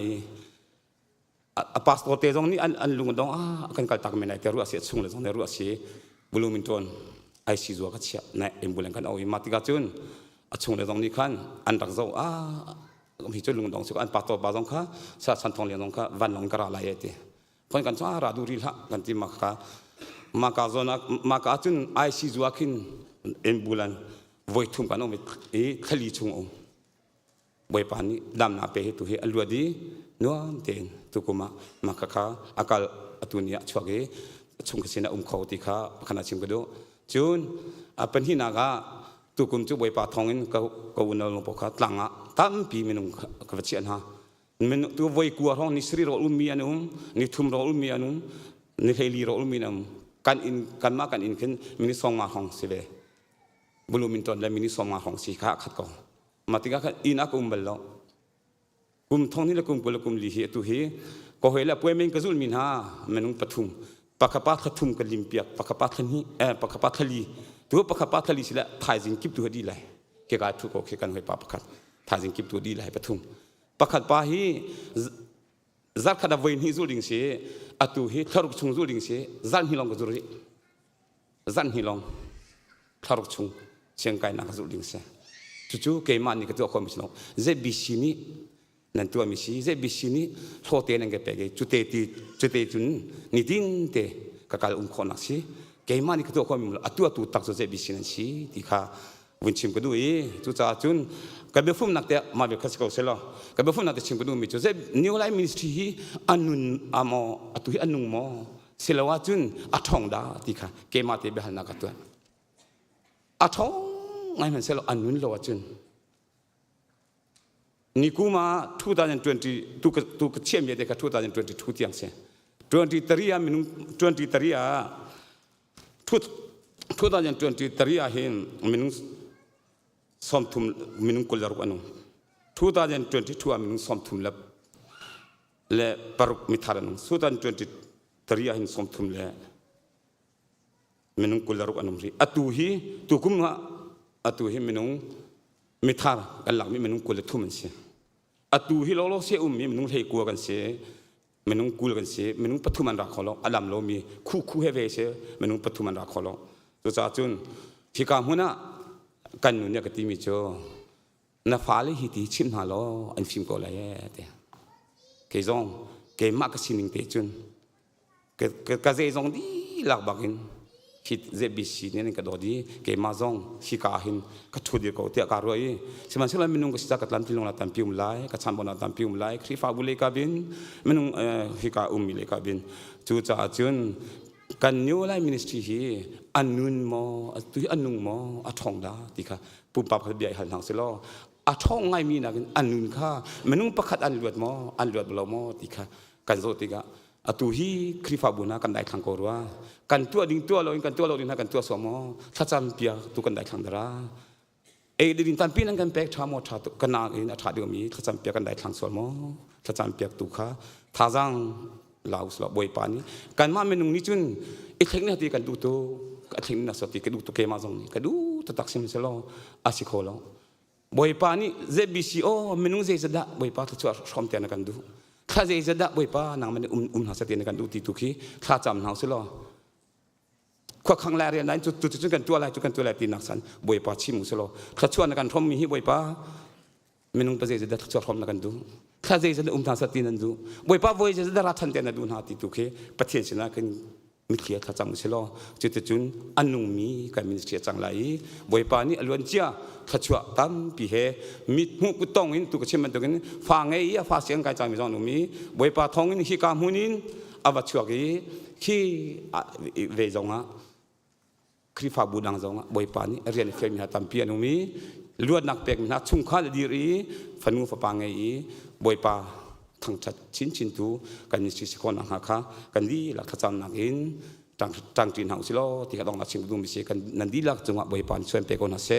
พาสปอร์ตเตจงนี่อันลุงดงกันการตักไม่ได้แต่รู้อาศัยช่วงเลยจงได้รู้อาศัยบลูมินตันไอซีซัวก็เชื่อในเอ็มบุเลนกันเอาอีมาติกาจุนช่วงเลยตรงนี้ขันอันรักเจ้ามีจุดลุงดงสุกอันปัตตบาจงค่ะชาสันทองเลี้ยงค่ะวันลงกระไรเอติคนกันจ้าราดูริละกันที่มากาโซนักมากาจุนไอซีซัวขินเอ็มบุเลนไว้ทุ่มกันเอาไปทะเลชุ่งเอาไว้ปานนี้ดำนาเปเหตุเหตุอลัวดีนัวเต็นตุกุมากาอากาศตุนี้ช่วงนี้ชุ่มกษีนะเขาติค่ะขณะชิมกระดูจุนเป็นที่นากาตุกุมจุบวยปาทองอินก็อุ่นลงปกติหลังตั้มปีมินุงกับเชียนฮะ มันตัววัยกลัวท้องนิสรีรออุมีอันนุ่มนิทุมรออุมีอันนุ่มนิเฮลีรออุมีอันนุ่มกันมากันอินขึ้นมินิสองมาของสิเวบลูมินตันและมินิสองมาของสีขาขัดก่อนมาติกาอินอากุมเบลล์กุมท้องนี่ละกุมกุลกุมลีฮีตุฮีก็เฮละป่วยเมงกซุลมินฮามันนุ่งปฐุมปากกาปาขัดทุมกันลิมเปียกปากกาปาขันฮีปากกาปาขลีตัวปากกาปาขลีสิละถ่ายสิงกิบตัวดีเลยเกี่ยกับทุกข์เกี่ยกันให้ปาปขัดถ่ายสิงกิบตัวดีเลยปฐุมปากขัดปาฮีจัดขัดเอาไว้ที่จุลิงเสียอัตุฮีทารุกชงจุลิงเสียจันฮิลองก็จุลิจันฮิลองทารุกชงเชียงไก่นักจุลิงเสียจู่ๆเกมันนี่ก็ตัวคนมิชโนเจบิชินีนั่นตัวมิชิเจบิชินีโชเตนังเกเปกจุเตจุนนิดินเตกะกาลคนนักสิเกมันนี่ก็ตัวคนมิชโนอัตัวตักจุเจบิชินันสิที่ข้าวินชิมก็ดูจู่จ้าจุนกับเบฟุมนักเตะมาเบคัสเขาเสร็จกับเบฟุมนักเตะชิมก็ดูมิจูเจนิวไลมินิสทรีอันนุนอามออัตุฮีอันนุงมอเสร็จว่าจุนอัทองดาที่ข้าเกมาเตะเบหันนักตัวอัทองไงมันเสร็จอันนุนโลว่าจุนนี่กูมา2020ตุกเชื่อมเยเด็ก2022ที่ยังเสีย23มินุ2023เห็นมินุสมทุมมินุกุลารุกันุ2022มินุสมทุมและปารุกมิทารันุ2023เห็นสมทุมและมินุกุลารุกันุรีตุกุมฮะอัตุฮีมินุมิทาร์กันหลังมินุกุลทุมันเสียอัตุฮีโลโลเสียมินุเฮกัวกันเสียมินุกุลกันเสียมินุปัทุมันรักเขาโลอัลลัมโลมีคู่เฮเวเสียมินุปัทุมันรักเขาโลตัวจ้าจุนที่กามุนะกันนุเนี่ยกติมิโจนาฟาเลฮิติชิมฮาโลอันฟิมโกลายเตะเกจงเกมักสินิงเตจุนเกเจจงดีหลักบักินฮิตเจบิชิเนี่ยก็ดอดีเกมาจงฮิกาหินก็ทุดีก็เตะการรวยสมัยนั้นมินุก็สิจักตันพิลงละตันพิมไลก็ชันบอลตันพิมไลครีฟาบุเลกาบินมินุฮิกามิเลกาบินจู่จ้าจุนกันนิวไลมินิสทรีฮีอันนุนมอตุอันนุงมออัทองดาติค่ะปุ่มปับขัดเบียหันหลังเสลออัทองไงมีนักอันนุนค่ะมนุงประคัดอันเลือดมออันเลือดบลมอติค่ะกันโซติกะอัตุฮีคริฟาบุนากันได้ทางกอรัวกันตัวดิ่งตัวเรากันตัวเราดิ่งกันตัวสมอถ้าจำเปียตุกันได้ทางดาราดิ่งตันปีนั้นกันแปกชามอชาตุกันนาอินอัฐาเดียวมีถ้าจำเปียกันได้ทางสมอถ้าจำเปียตุค่ะท่าจังลาวสละบอยปานี่กันมาเมนุงนี่จุนอีกเทคนิคที่กันดูตัวกันเทคนิคสติกันดูตัวเกมาจงนี่กันดูตัวตักซิมเสลออาศิโคลบอยปานี่เจบิซีโอเมนุงเจจะดะบอยปาทุกชั่วชมเตียนกันดูถ้าเจจะดะบอยปานางมันหาสติในกันดูที่ตุกีถ้าจำหาเสลอขวบขังแรกเรียนนั้นจุดกันตัวอะไรตีนักสันบอยปาชิมุเสลอถ้าชั่วในกันทอมมีฮิบอยปาเมนุงปะเจจะดะทุกชั่วทอมในกันดูถ้าเจจะทางสตินันดูบอยป้าบอยจะได้รัทันเตียนดูนาติตุเคปะเทียนชนะกันมิเคียถ้าจำมุสลอจุนอันนุงมีกันมิเคียจังไรบอยป้านี่อล้วนเจ้าถ้าชัวตั้มปีเหมิดหูกุตองอินตุกเชื่อมันตุกันฟังไอ้ฟ้าเสียงกายจังมิจอนนุมีบอยป้าทองอินฮิกามุนินอาวัชชัวกีที่เวจงะคริฟาบูดังจงะบอยป้านี่เรียนเฟมิฮาตัมปียนุมีล้วนนักเป็กมินาชุงข้าดีรีฟันูฟังไอ้บอยป้าทั้งชัดชินตูกันนิสิคนนักหาค่ะกันดีหลักทัศน์นักอินจังจีนหางสิโลที่กระดองนักชิงดูมิเสกันนันดีหลักจังหวะบอยปานส่วนเปกอนเส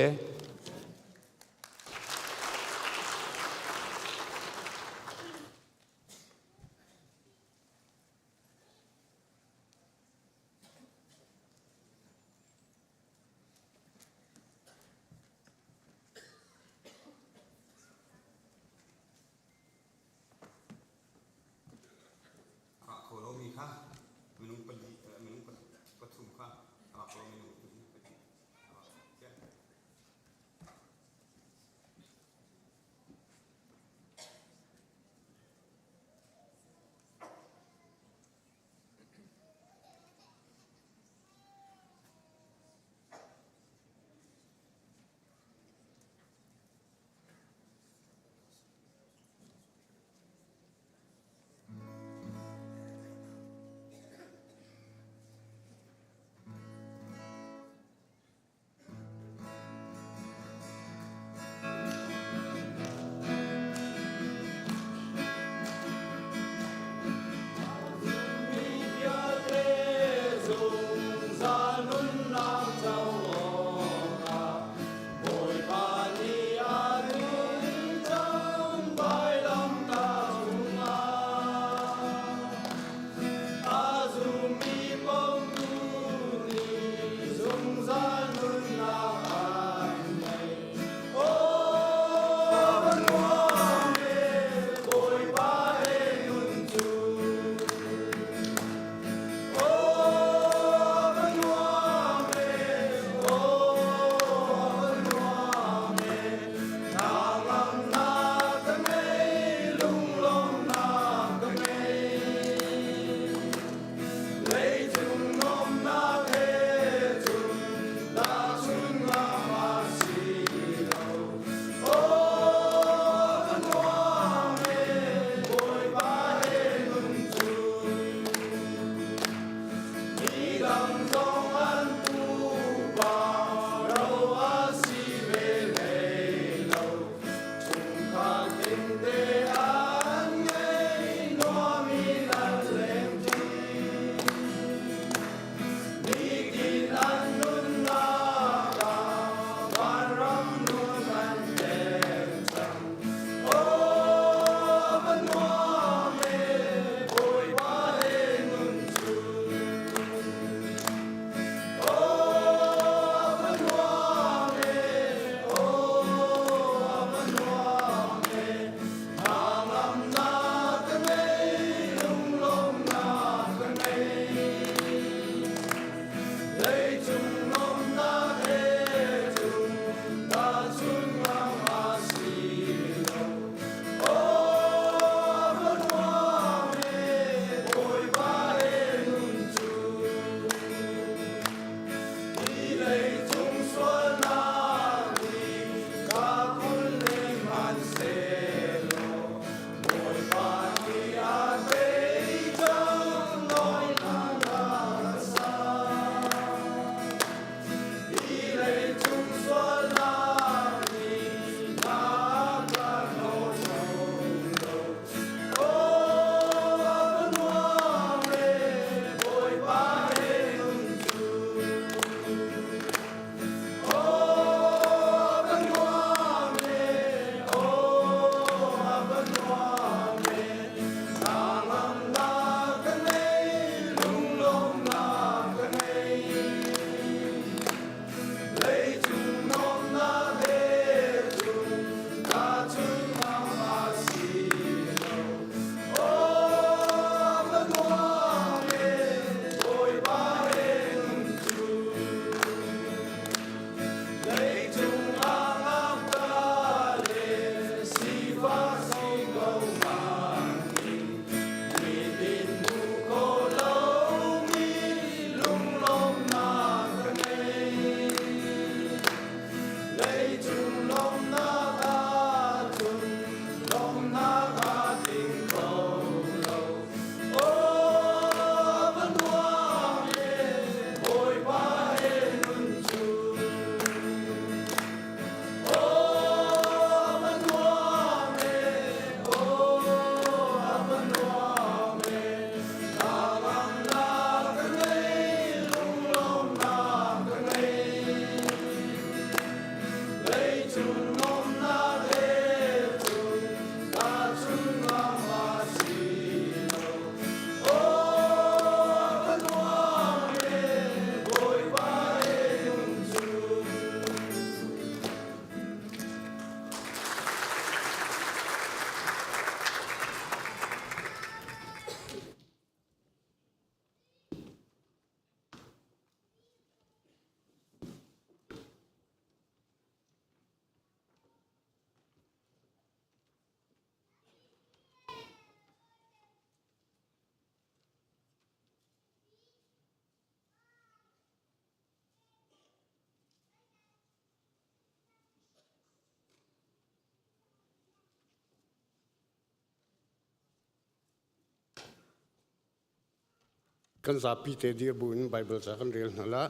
kan zapi te dir bun Bible sa kan rel nala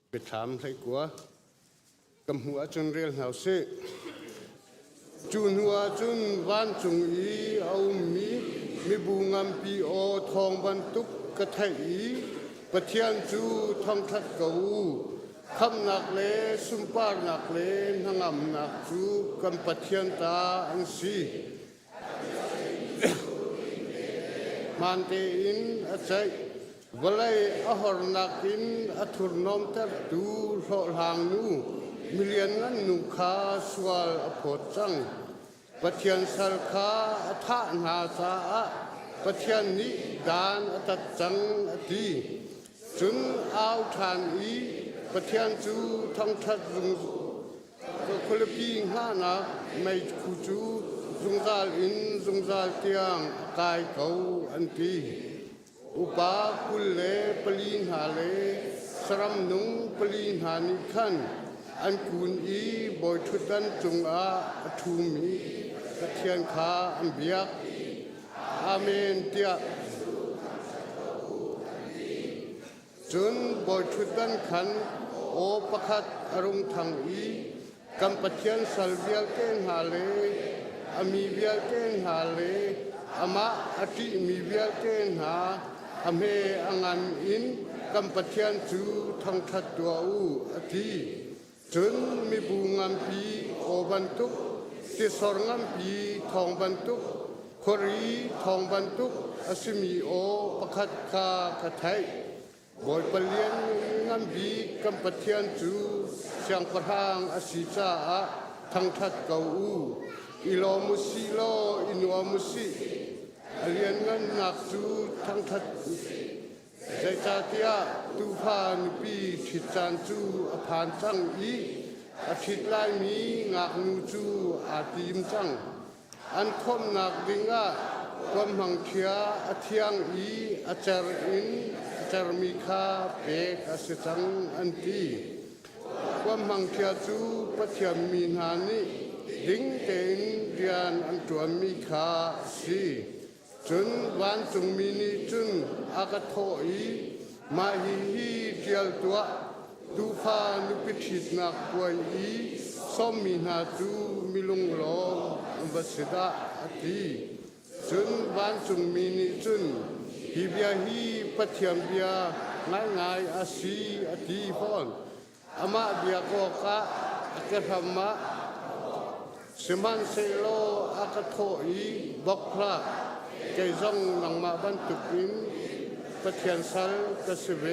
ไปถามให้กลัวกำหัวจนเรียนหาเสจุนหัวจุนวันจุงอีเอามีบูงามปีโอทองบรรทุกกระไทอีปะเทียนจูทองทัดเก่าคำหนักเลสุมปาหนักเลทั้งอำหนักจูกำปะเทียนตาอันซีมันเตอินอาศัยวลัยอาหารนักินอัทุรนอมตัดดูโรหางนูมิเลียนนั้นนุคาสวาลอโพจังปะเทียนสัลคาอัฐานาสาปะเทียนนิดานอัตจังอดีจุนอาวทานอีปะเทียนจูทองทัดรุงคุลปีงหานาไม่คูจูรุงซาลอินรุงซาลเตียงกายเขาอันตีอุปาคุลเลปลีนหาเลสรัมนุงปลีนหานิขันอันกุนอีบอยทุดันจงอาทูมีกะเทียนขาอันเบียกอาเมนเตียจนบอยทุดันขันโอประคัดอรุงทางอีกำปะเทียนสัลเบียเกนหาเลอามีเบียเกนหาเลอามาอติมีเบียเกนหาอเมอังันอินกำปะเทียนจูทางทัดตัวอูอติจนมีบูงามปีโอบันทุกติสอรงามปีทองบันทุกครีทองบันทุกอสิมีโอประคัดคากะไทยบอยเปลี่ยนงามปีกำปะเทียนจูเสียงประทางอสิจาทางทัดเก่าอูอิโลมุสิโลอินวามุสิเลียนเงินนักจูทางทัดใจจาเตียตูพานปีทิจานจูอภานจังอีอาทิตย์ไลมีงักนูจูอาตีมจังอันคมนักดิงะความหังเทียอาเทียงอีอาจารอินอาจารมีคาเปกอาศจังอันตีความหังเทียจูปะเทียมมีนานิดิงเตนเรียนอันตัวมีคาสีจนวันจงมีนิจุนอากาศโอีมาฮีเดียลตัวดูพานุปิชิตนักป่วยอีสมมีนาจูมิลุงโลอุบัติดาอดีจนวันจงมีนิจุนฮิเบียฮีปัทยมเบียง่ายอาศีอดีพอนอามาเบียโกกะอักธรรมะสมันเซโลอากาศโอีบอกพระใจจงนังมาบันตุกินปะเทียนสัลกษเว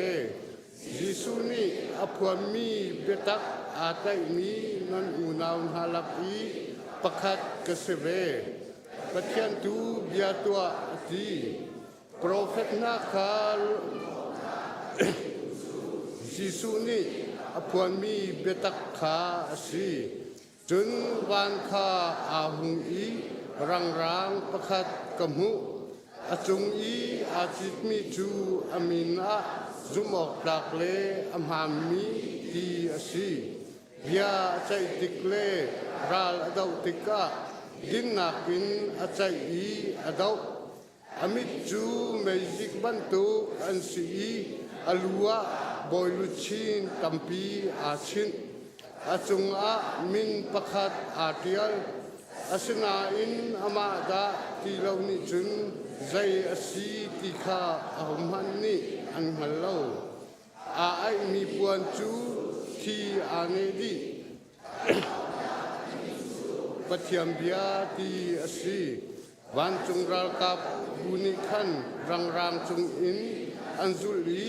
ยิสุนีอภวมีเบตักอาตัยมีนันอุนาวฮาลักอีประคัดกษเวปะเทียนตูเบียตัวดีโปรเฟตนาคาลยิสุนีอภวมีเบตักขาสีจนวันคาอาหุงอีรังประคัดกำหูอาจงอีอาจิตมีจูอามินะจุมอกดักเลอัมหามีดีอาศีเบียใจติกเลรัลอดาวติกาดินนักินอาใจอีอดาวอามิจูเมจิกบันตุอันสีอลัวบอยลุชินตัมปีอาชินอาจงอามินประคัดอาเทียลอาสนาอินอามาดาที่เรานิจุนใจอาศีติคาอาหมันนี่อันฮัลโลอาไอมีปวนจูที่อาเนดีปัทยมเบียที่อาศีวันจงรัลกับบุนิขันรังจงอินอันจุลี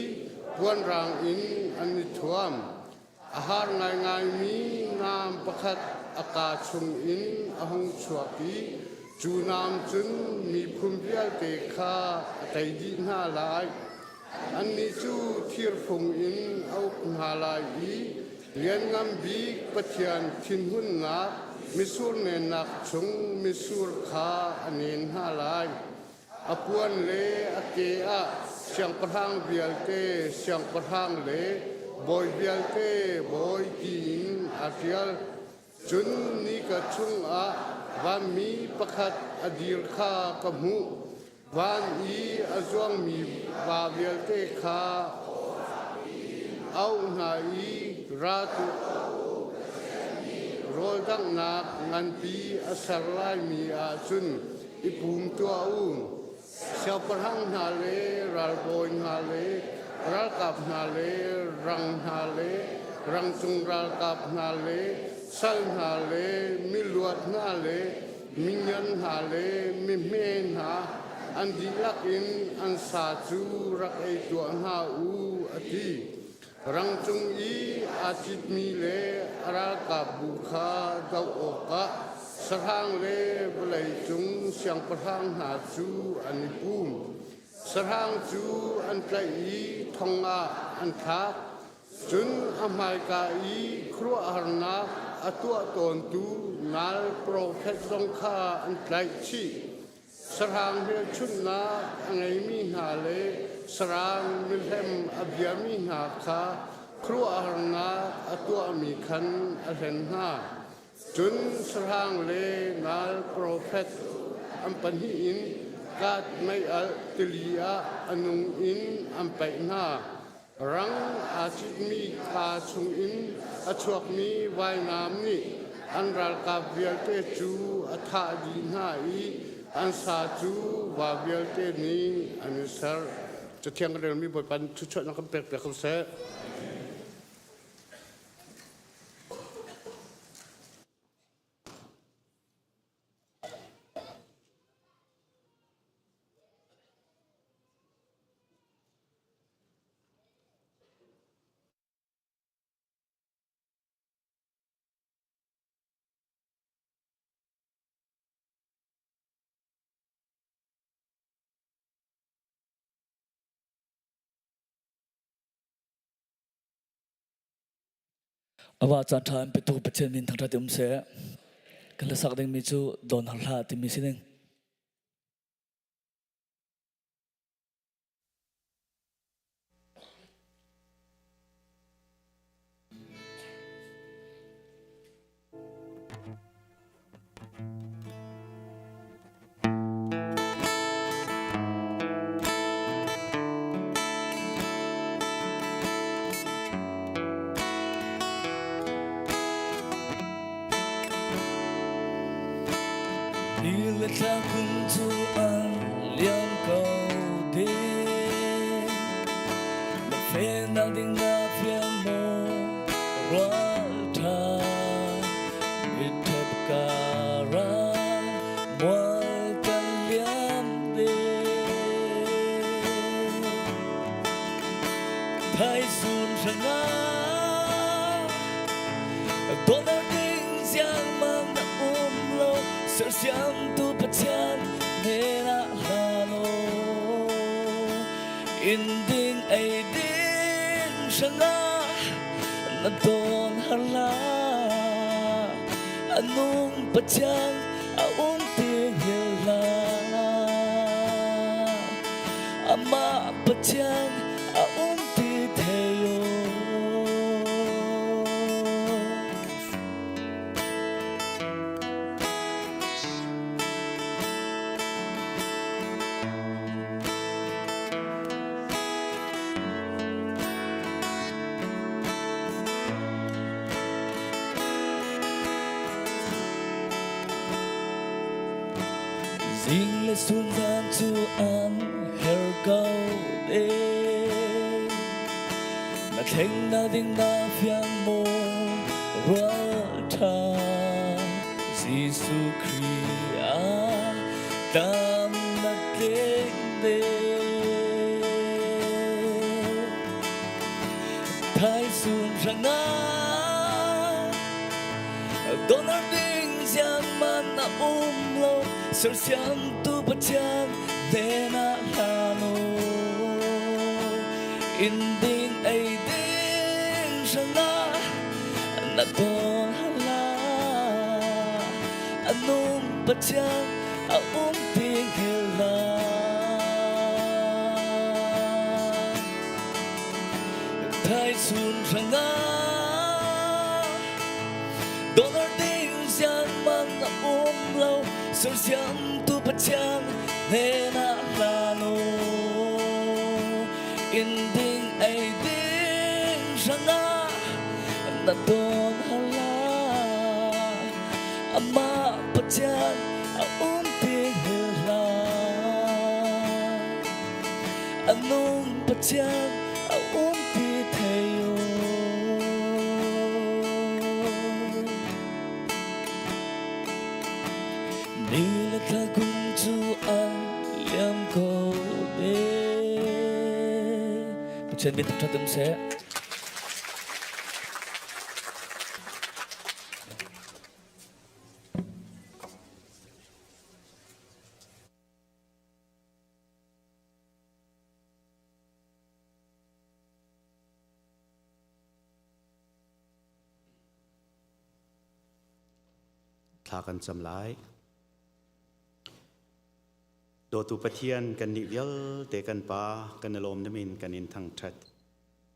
ปวนรังอินอันนิทวมอาหารง่ายมีนามประคัดอากาศชงอินอหงชวกีจูนามจุนมีภูมิเพียเตคาไตดีนาลายอันนี้จูทีรพงอินเอานาลายอีเลียนงามบีปัทยันทินหุนนักมิสูรเนนักชงมิสูรคาอันเนนนาลายอปวนเลอเกอะเสียงประทังเบียลเตเสียงประทังเลบอยเบียลเตบอยกินอาเทียลจุนนี้ก็ชงอาว่ามีประคัดอดีรคากมู van i azuang mi va vial te kha au na i ra tu rol dang nak ngan pi asar lai mi a chun ipum tua un siao parhang na le ral boy na le ral kap na le rang chung ral kap na le sal na le mi luat na le minyan na le mi me na an di lak in an sa chu rak ei tua na u ati rang chung i achit mi le ral kap bu kha dau oka sarhang le blai chung siang parhang na chu anipum sarhang chu an tlai i thonga an tha chun amai ka i khru harna atua ton tu nal prophet dong kha an tlai chi sarhang he chun na angai mi na le sarang milhem abyami na kha khru harna atua mi khan alhen na chun sarhang le nal prophet ampan hi in kat mai al tilia anung in ampai na rang achit mi kha chung in achuak mi vai nam ni an ral ka vial te chu atha di na i an sa chu wa vial te ni anusarจะเที่ยงกันเรื่องมีบทปันชุดๆนะครับเปรียกๆคำเส awa chan than pe tu pe chen min thang tha tum se kan la sak ding mi chu don har hla ti mi sining le tha kum chu an lian ko de la fe na ding na phian mo ra tha mit thap ka ra mo kan liam de thai sun sanga don na ding xiang mang na lo sơ xiang tu bát chan nghe na halo in ding ai ding sanga na don hala anung bát chan a ting hila ama bát chan a ti theyo Ding le sun dan tu an her go de na theng na ding na phiang mo ra tha Giêsu Christ a tam na ding de thai sun ranga don ar ding giang man na lo sơ xiang tu bát chan de na halo in ding ai ding sanga na don hala anum bát chan a ting hila thai sun sanga don ar ding giang man na lo sơ xiang tu bát chan de na na don hala ama patyan a hila anong patyan a tayo nila kagum tuan liam ko be patyan bin tatum seทากันจำหลายโดตุปะเทียนกันนิเวลเตกันปากันลมนมินกันอินทั้งชัด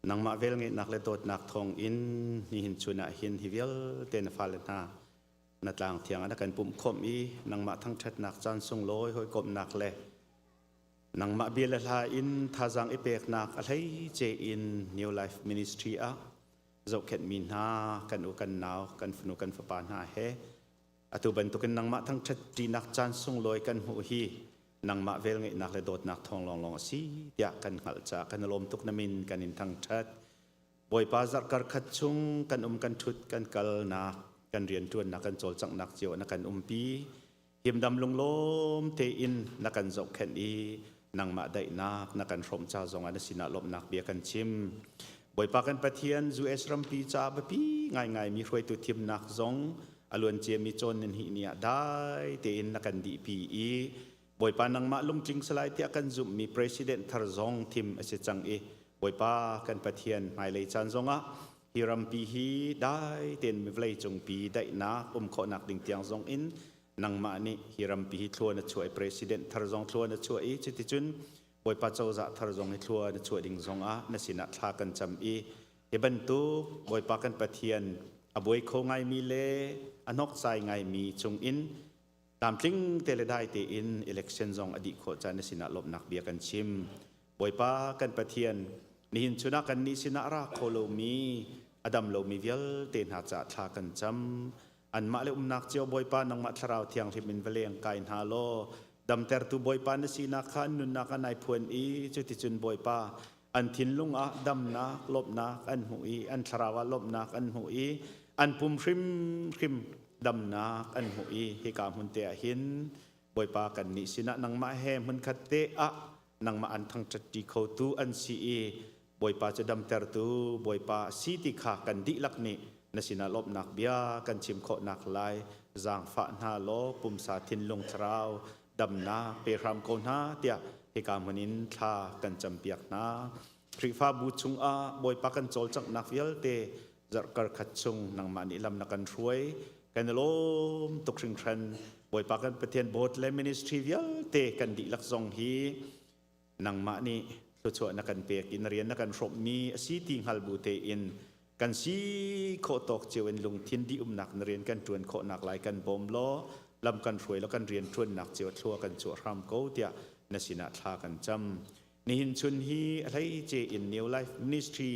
นังมาเวลเงนักเลโตดนักทองอินนี่หินชุนะหินฮิเวลเตนฟาเลนานัดลางเทียงอันกันปุ่มคมอีนังมาทั้งชัดนักจันทรงลอยหอยกบนักเลนังมาเบียลลาอินทาจังเอเปกนักอะไรเจอิน New Life Ministry อะเจ้าเข็ดมินฮากันอุกันหนาวกันฝนุกันฝปานหาเฮอตุบันตุกันนังมาทั้งชัดจีนักจันทรงลอยกันหูฮีนังมาเวลเงนักเลโดดนักทองลองสีเดียกันหัลจากกันลมตุกนามินกันอินทั้งชัดบอยปาจักการขัดชุงกันกันทุดกันกัลนักกันเรียนจวนนักกันโจลจังนักเจียวนักกันปีหิมดำลงลมเทอินนักกันจกแคนอีนังมาได้นักกันรมเจ้าจงอันสินาลมนักเบียกันชิมบอยปากันปะเทียนจูเอสรัมปีจ้าบปีง่ายมีรวยตุทิมนักจงอลวนเจมีจนนินหิเนียได้เตอินนักกันดีปีบอยปานังมาลุมจิงสลายที่อากันจุมมีประธานทาร์ซองทีมเอเซจังบอยปากันปะเทียนไม่เลยจันซงฮิรัมปีฮีได้เต็นมีเวลจงปีได้นักขอนักดิ่งเตียงซงอินนังมานี่ฮิรัมปีฮีทัวร์นัช่วยประธานทาร์ซองทัวร์นัช่วยจิตติจุนบอยปาเจ้าจะทาร์ซองให้ทัวร์นัช่วยดิ่งซงนัสินัทลากันจำเฮบันตุบอยปากันปะเทียนอบวยโคไงมีเลอนกใจไงมีจงอินตามจริงเตลได้เตอินอิเล็กชันซองอดีตโคจานสินะลบนักเบียกันชิมบอยปากันปะเทียนนิหินชุนักกันนิสินะรักโคโลมีอดัมโลมีเวลเตนหาจะทากันจำอันมาเลนักเจียวบอยปานังมาทราวเทียงที่มินเวลียงกายฮาโลดำเตอร์ตูบอยปานสินะขันนุนนักนายพวนจุติจุนบอยปาอันทินลุงดำนักลบนักอันหูอันทราวลบนักอันหูอันปุ่มคริมดำนักอันหูให้กามุนเตะหินบอยปากันนิสินะนังมาแห่มันคัดเตะนังมาอันทั้งจัดดีเขาตูอันซีบอยปาจะดำเตอร์ตูบอยปาสีติขากันดิลักนี่นสินะลบนักเบียกันชิมโคนักลายจางฝานาโลปุ่มสาธินลงทราวดำนาเปรามโกนาเตียให้กามุนินทากันจำเปียกนาคริฟ้าบูชุงบอยปากันโจลจักนักเวลเตจักการขัดชุงนังมานิลำนักกันช่วยกันลมตกชิงทรันบอยปากันประเทศโบสถ์และมินิสทรีเวลเตกันดิลักซองฮีนังมานี่ตัวช่วยนักกันเปียกอินเรียนนักกันรบมีสีติงฮัลบูเตอินกันสีโคตกเจวินลุงทินดีนักเรียนกันจวนโคนักหลายกันบ่มล้อลำกันช่วยแล้วกันเรียนจวนนักเจียวทัวกันจวดรำโกเตียนสินาทากันจำนี่หินชุนฮีอะไรเจอินนิวไลฟ์มินิสทรี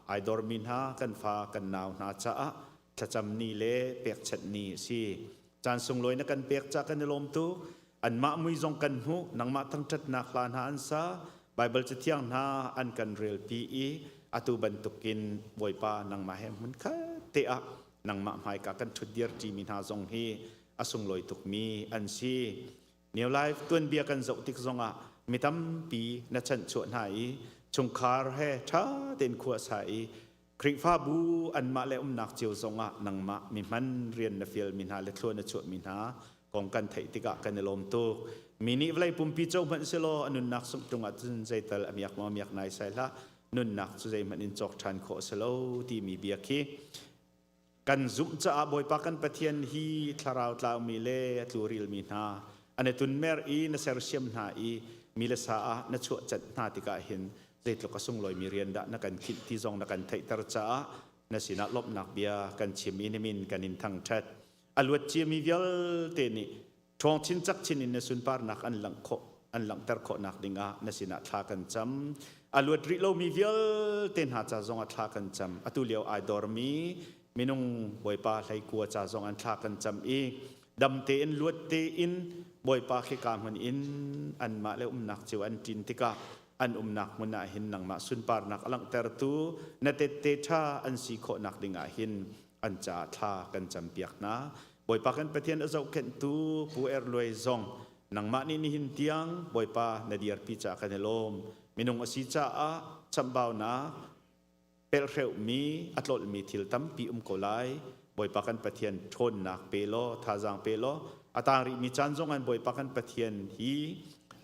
ไอดอร์มินฮากันฟ้ากันหนาวนาจ้าจะจำนี่เละเปียกชัดนี่สิจานทรงลอยนักกันเปียกจากกันในลมตุอันมามุยจงกันหูนังมาทั้งจัดนักลานหาอันซาไบเบิลจะเที่ยงนาอันกันเรียลปีอตุบันตุกินบอยปานังมาแหมมันค่ะเตะนังมาหายกากันชุดเดียร์จีมินฮาจงฮีอสงลอยตุกมีอันซีเนียวไลฟ์ตัวนเบียกันจกติกจงมีตั้มปีนัชชันชวนหายชงคาร์เฮท้าเต็นขวดใสคริฟ้าบูอันมาเลนักเจียวทรงนังมามีมันเรียนนฟิลมินฮาเลทัวนัชวมินฮากองกันไทยติกะกันในลมตุมินิเวลปุ่มปีเจ้ามันเสลออนุนักสมตรงอัดใจตลอเมียกมาเมียกนายใส่ละนุนนักจุใจมันอินจอกชันโคเสลอที่มีเบียคีกันจุ่มจะบอยปากันปะเทียนฮีทาราวตลาวมีเล่ตูริลมินฮาอันนี้ตุนเมอร์นเซอร์เซียมนามีเลสาณชวจัดนาติกาเห็นใจตกกระสุงลอยมีเรียนดะนักการคิดที่จงนักการไทยตรจ้านสินะลบนักเบียกันชิมอินมินกันอินทั้งชัดอลวดเจียมีเวลเตนิทองชินจักชินอินสุนปาร์นักอันหลังโคอันหลังตรโคนักดิงนสินะทากันจำ อลวดริโลมีเวลเต็นหาจ่าจงอัฐากันจำอตุเลียวไอดอร์มีมินุงบอยปาไหลกัวจ่าจงอัฐากันจำอีดำเตนลวดเตอินบอยปาเขกามมันอินอันมาเลอุมนักจิวอันจินติกาอันนักมุนาหินนังมาสุนปาร์นักอลังเตอร์ตูนาเตเตชาอันสีโคนักดิงาหินอันจ่าท่ากันจำเปียกนะบอยปากันเปทียนอเจ้าเข็นตูผู้เอร์ลวยซองนังมานี่หินเตียงบอยปานาดียร์พิจากันลมมินุงอสีจ่าจำบ่าวนะเปลเรวมีอัตโลมีทิลตัมปีโกไลบอยปากันเปทียนชนนักเปโลทาจังเปโลอัตาริมีจันจงอันบอยปากันเปทียนฮี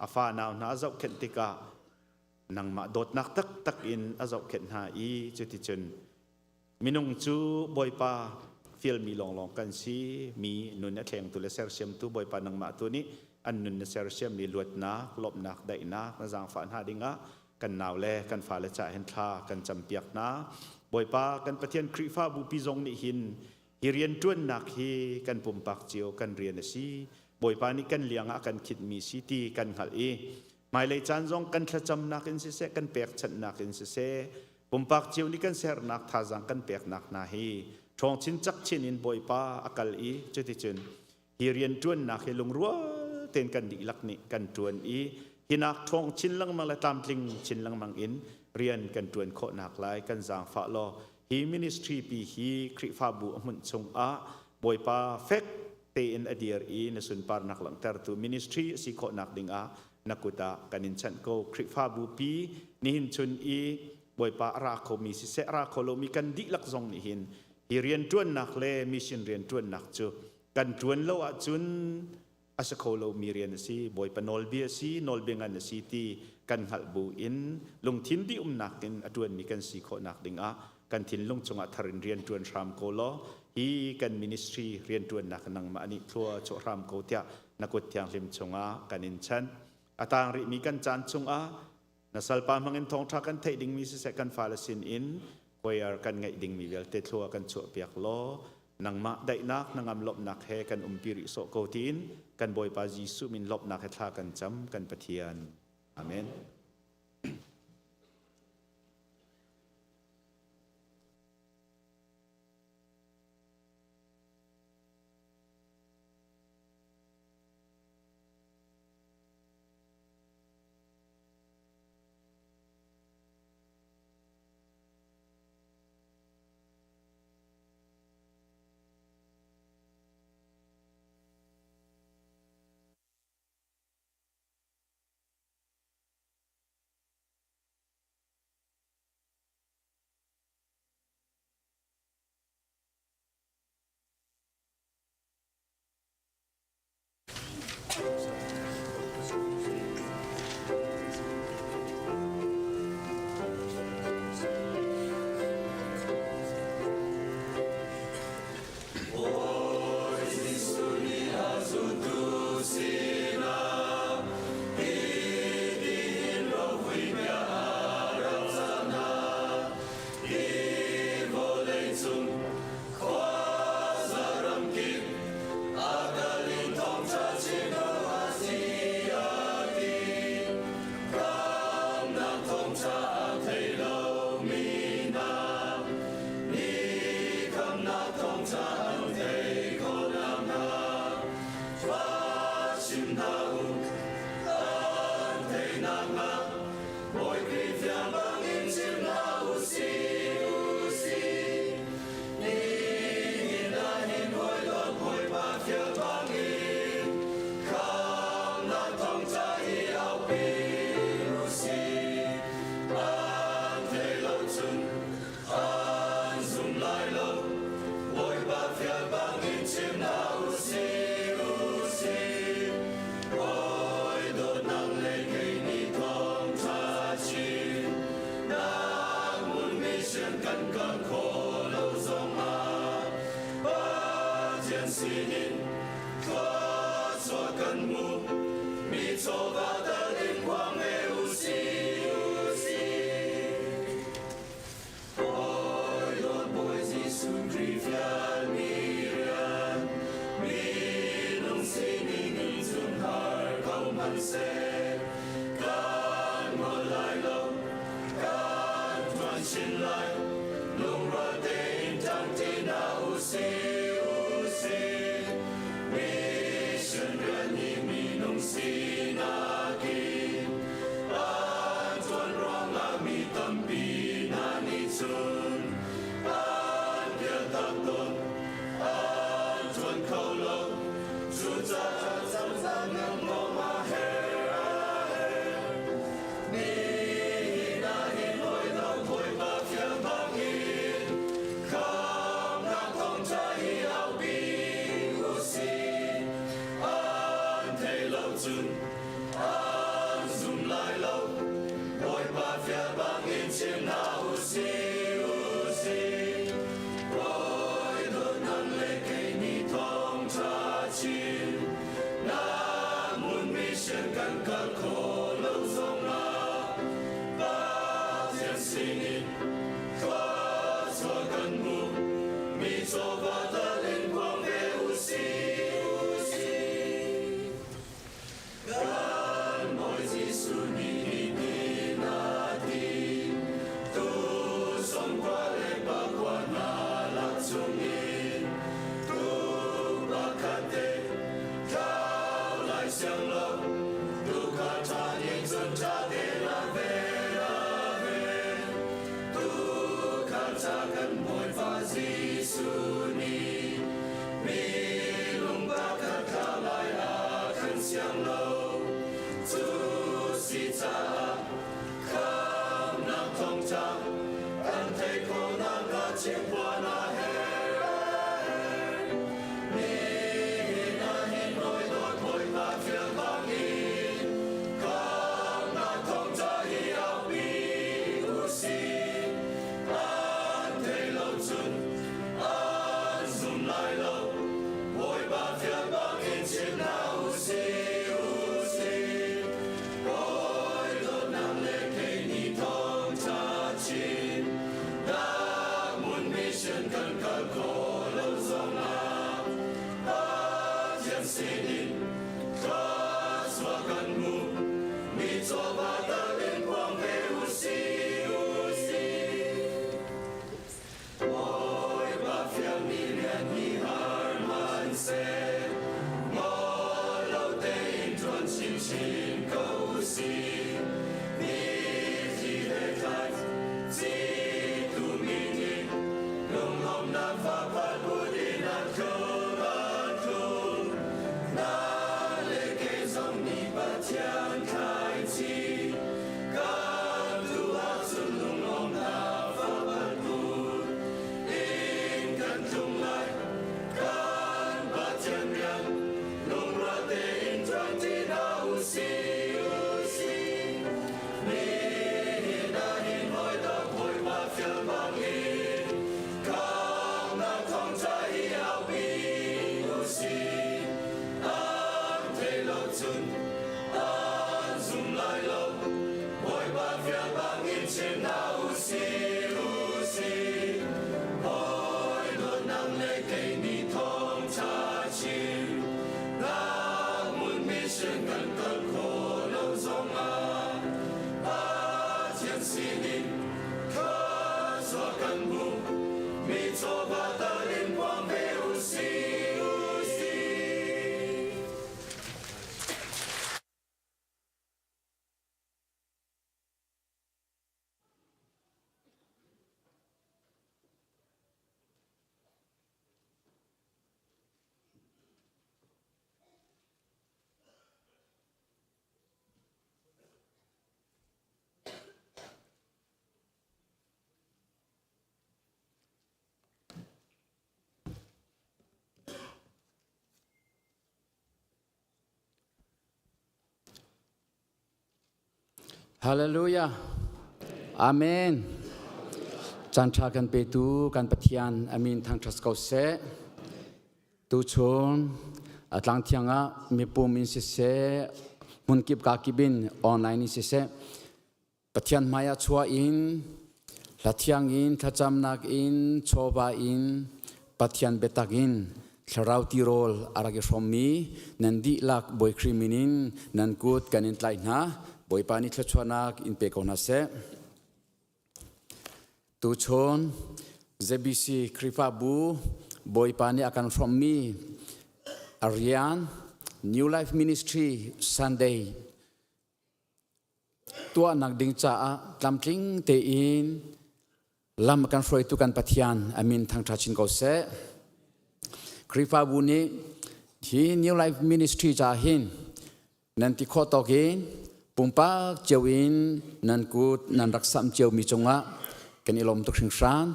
อาฟานาวนาเจ้าเข็นติกานังมาโดดนักตักอินอาจจะเข็นหาอีจุดที่จนมินุงจูบอยปาฟิลมีลองกันซีมีนุนแข่งตัวเลเซอร์เซียมตัวบอยปานังมาตัวนี้อันนุนเซอร์เซียมมีลวดนักลบนักได้นักมาจางฝันหาดิงะกันหนาวแลกันฝ่าละจ่าเห็นท่ากันจำเปียกนะบอยปากันประเทียนคริฟ้าบุปิจงนิหินฮิเรียนจวนนักฮีกันปุ่มปากเจียวกันเรียนซีบอยปานี่กันเลี้ยงกันคิดมีซีตีกันหัลอีหมายเลยจานจงกันขจำนักอินเสกันเปียกฉันนักอินเสปุ่มปากเจียวนี่กันเสียนักท่าจังกันเปียกนักนาฮีทองชินจักชินอินบอยปาอากาลอีจุดที่จุนฮิเรียนจวนนักฮิลงรัวเต็นกันดีลักนี่กันจวนอีฮินักทองชินลังมังละตามลิงชินลังมังอินเรียนกันจวนโคนักไลกันจางฟ้าลอฮีมินิสทรีปีฮีคริฟาบุมุนชงอาบอยปาเฟกเตอินอดียร์อีนสุนปาร์นักหลังเตอร์ตูมินิสทรีสิโคนักดิงอานักกุตากันินชันโกคริฟาบูปีนิหินชุนอีบอยปาราโคมีสิเซราโคโลมีกันดิลักซงนิหินฮิเรียนจวนนักเลมิชินเรียนจวนนักจูกันจวนโลอาจุนอาสโคโลมีเรียนสีบอยปนอลเบียสีนอลเบงันสีตีกันหัลบูอินลงทินดินักอินอดวนมีกันสีโคนักดิงอากันทินลงจงอัทรินเรียนจวนรามโคโลฮีกันมินิสทรีเรียนจวนนักนังมานิทัวโจรามโคเตียนักกุตยังลิมจงอากันินชันอาตางริมีกันจานจงอานาสัลปามังอินทองทักกันเทดิงมีสิเซกันฟาลสินอินคอยร์กันไงดิงมีเวลเตทัวกันโจเปียกโลนังมาได้นักนังอัมลบนักเฮกันปิริโสโกตินกันบอยปาจิสุมินลบนักเฮทากันจำกันปะเทียนอาเมน ฮาเลลูยาอาเมนจันทรากันเปตูกันปะเทียนอามินทางทรัสเกาเซตูชนอัตลังเทียงะมีปูมินเสเซมุนกิบกากิบินออนไลน์นิเสเซปะเทียนมายาชัวอินละเทียงอินทัจำนักอินโชบาอินปะเทียนเบตักอินสราวติโรลอาราเกชอมมีนันดีลักบอยคริมินินนันกูดกันอินไลน์นะบอยปานิทชวนักอินเปกอนาเซตูชนเซบิซีคริฟาบูบอยปานิอากันฟรอมมีอาริยน New Life Ministry Sunday ตัวนักดิ่งจ้าลำทิ้งเตอินลำกันฟรอยตุกันปะเทียนอามินทางทราชินเกาเซคริฟาบูนี้ที่ New Life Ministry จ้าหินนันติโคตอกินปุ่มปากเจียวอินนันกูนันรักษาเจียวมีจงะกันอิลมตุกชิงชาน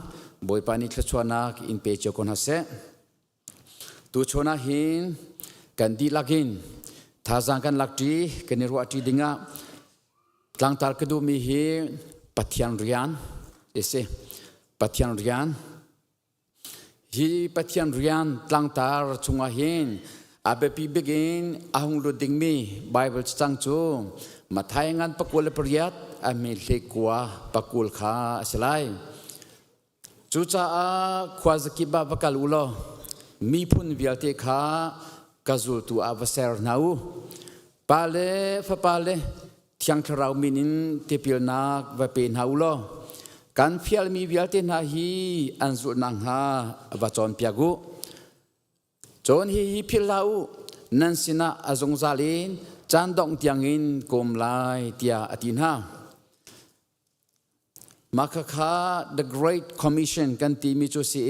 บอยปานิทชวนักอินเปเจียวคนฮาเซตูชวนาหินกันดีลักินท ถ้าสังกันลักจีกันนิรัวจีดิงะหลังตากระดูมีเฮปัทยันเรียนเอเซปัทยันเรียนฮีปัทยันเรียนหลังตาจงอาเห็นอาเบปีเบกินอาหงลุดิงมีไบเบิลจังจูมาทายงานปกุลปริยัตอามีเลกัวปกุลขาสลายจูจ้าควาสกิบาปกัลอุโลมีพุนวิลเตขากาจูตูอาเวเซร์นาอูปาเลฟปาเลที่ยังทราวมินินเทพิลนักวเป็นนาอูโลการฟิลมีวิลเตนาฮีอันสุนังฮาวาจอนพิอากุจนฮีพิลาอูนันสินะอาจงซาลินจันดองเตียงอินกมลายเตียอตินฮามาคา the Great Commission กันตีมิจูซี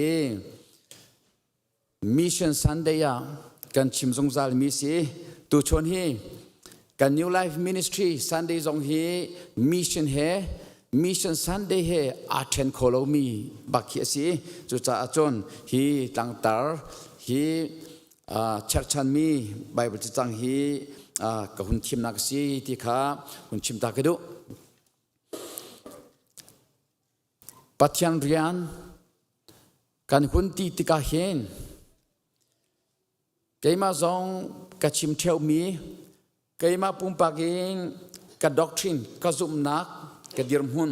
Mission Sunday กันชิมซงซาลมิซีตุชนฮีกัน New Life Ministry Sunday ซงฮี Mission เฮ Mission Sunday เฮอาเทนโคโลมีบักเขียซีจุจ้าจนฮีตังตาร์ฮีชักชันมีไบเบิลจังฮีกับหุ่นชิมนักซีที่ขาหุ่นชิมตากระดูปัทยันเรียนกันหุ่นตีติกาเห็นเกยมาซองกับชิมเทวมีเกยมาปุ่มปากินกับด็อกทรินกับซุมนักกับดิรมหุ่น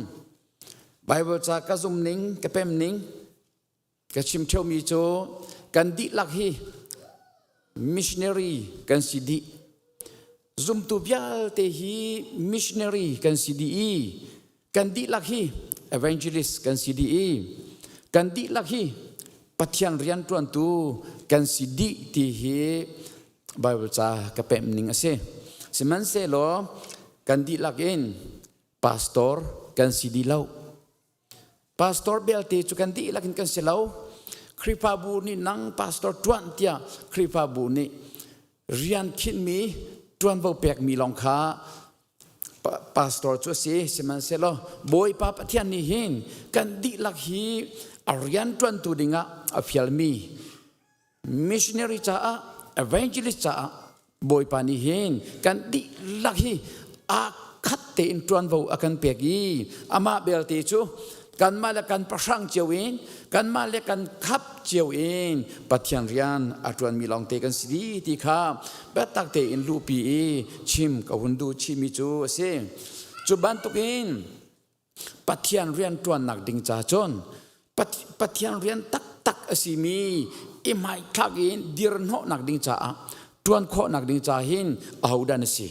ไบเบิลจากกับซุมนิงกับเปมนิงกับชิมเทวมีโจกันดิลักฮีมิชเนอรีกันสิดีซุมตูเบียลเตฮีมิชเนอรีกันสิดีกันดิลักฮีevangelist กันสิดีกันดิลักฮีปัทยันเรียนตวนตูกันสิดีที่เฮบาบิลจากระเปมนิงเสสิมันเสโลกันดิลักเองพาสตอร์กันสิดีเล่าพาสตอร์เบลเตจุกันดิลักกันเสเล่าคริปาบูนี่นังพาสตอร์ตวนเตียคริปาบูนี่เรียนคิดมีตวนเบาเปียกมีลองค้าพาสตอร์ชัวเสีมันเสลบอยปาปะเทียนนี่เห็นกันดิลักฮีอาริยันตวนตูดิงะอฟิลมีมิชเนอรีจ้าเอเวนเจลิสจ้าบอยปานี่เห็นกันดิลักฮีอาคัดเตอินตวนเบาอากันเปียกีอามาเบลติจูกันมาเลกันประชังเจียวเองกันมาเลกันขับเจียวเองปัทยันเรียนอาจวนมีลองเตกันสิดีที่ข้าเบตักเตอินลูปีชิมกับหุ่นดูชิมิจูเสจุบันตุกินปัทยันเรียนตวนนักดิ่งจ่าจนปัทยันเรียนตักอสิมีอิมายทักอินดิรนโหนักดิ่งจ่าตวนโคนักดิ่งจ่าหินอาหุดานสี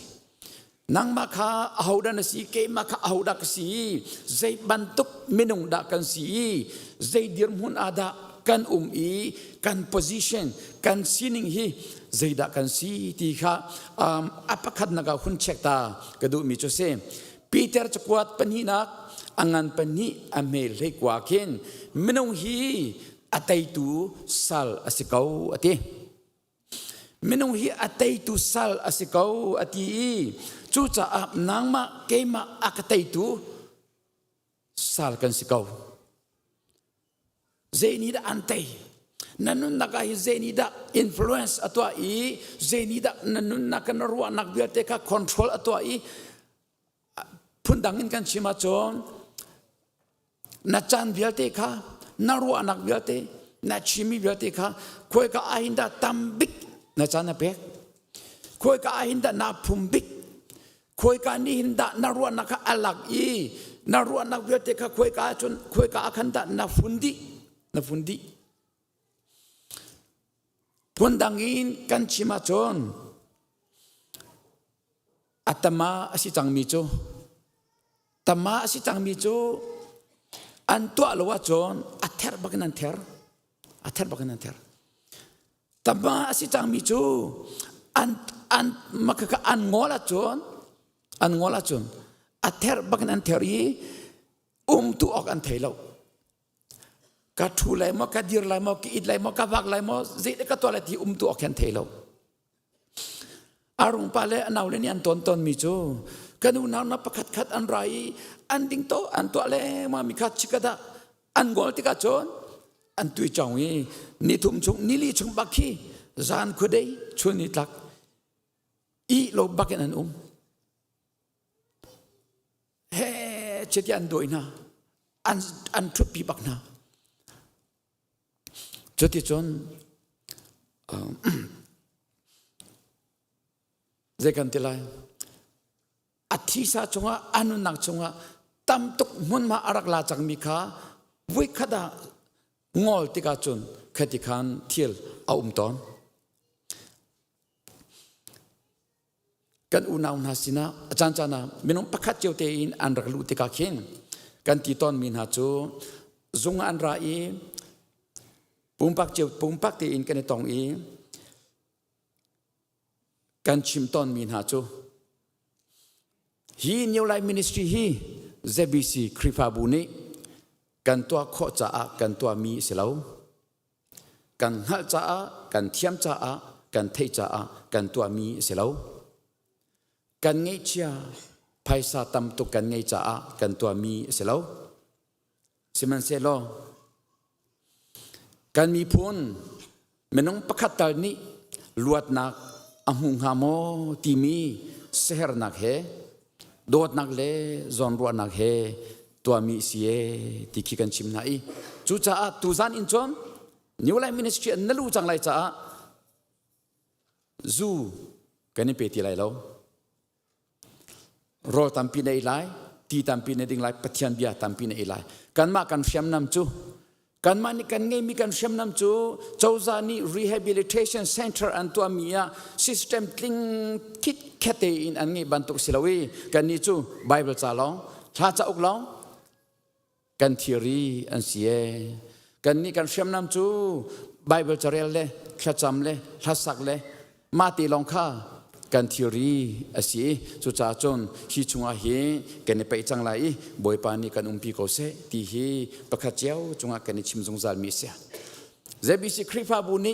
นังมาคาอาหุดานสีเกมาคาอาหุดักสีใจบันทุกมินุงดักกันสีใจดิรมุนอาดากันอีกันโพซิชันกันซีนิงฮีใจดักกันสีที่ข้าอัปคัดนักหุ่นเช็คตากระดูมิโจเซปีเตอร์จะกวาดปนีนักangan pani amel hei kwaken minung hi atai tu sal asikau ati minung hi atai tu sal asikau ati chu cha ap nangma keima akatai tu sal kan sikau zeni da antai nanun naga hi zeni da influence atwa i zeni da nanun nakanarwa nakbiate ka control atwa i phundangin kan chima chon na chan biate kha na ru anak biate na chimi biate kha khoi ka ahinda tambik na chan na pek khoi ka ahinda na phumbik khoi ka ni hinda na ru anak alak i na ru anak biate kha khoi ka chon khoi ka akhanda na fundi pundangin kan chima chon atama asi changmi cho tama asi changmi cho an tua lo wa chon ather baganan ther tama asi changmi chu an makaka an ngola chon ather baganan ther yi tu ok an thailo ka thu lai mo ka dir lai mo ki it lai mo ka wak lai mo zi ka to la ti tu ok an thailo arung pale anaw le ni an ton mi chu kanu na na pakhat khat an rai an ding to an to le ma mi khat chikada an gol ti ka chon an tui chong ni thum chung ni li chung bakhi zan khudei chuni tak i lo bakin an he chetian doi na an trupi bak na choti chon zekan tilai athisa chunga anunak chunga tamtuk munma arak la chang mi kha vui khada ngol tika chun khati khan thil ton kan unaw na sina achan chana minung pakhat cheute in an raklu tika khin kan ti ton min ha chu zung an ra i pumpak te in kan tong i kan chim ton min ha chu hi new life ministry hi ZBC Kripa Buni kan tua kho cha a kan tua mi selau kan hal cha a kan thiam cha a kan thei cha a kan tua mi selau kan ngei chia paisa tam tu kan ngei cha a kan tua mi selau siman selo kan mi phun menong pakhat tal ni luat nak ahung hamo ti mi seher nak he dot nak le zon ro nak he tua mi sie tiki kan chim na i chu cha a tu zan in chon new life ministry an nalu chang lai cha a zu kan pe ti lai lo ro tampi nei lai ti tampi nei ding lai pathian bia tampi nei lai kan ma kan fiam nam chu kan ma ni kan ngei mi kan fiam nam chu chauza ni rehabilitation center an tua mia system tling kit khate in an ngi bantuk silawi kan ni chu bible cha long tha cha ok long kan theory an sie kan ni kan fiam nam chu bible cha rel le kha cham le tha sak le ma ti long kha kan theory asi chu cha chon hi chunga hi kan pe chang lai boi pa ni kan umpi ko se ti hi pakha chiao chunga kan chim jong zal mi se ZBC Kripa Buni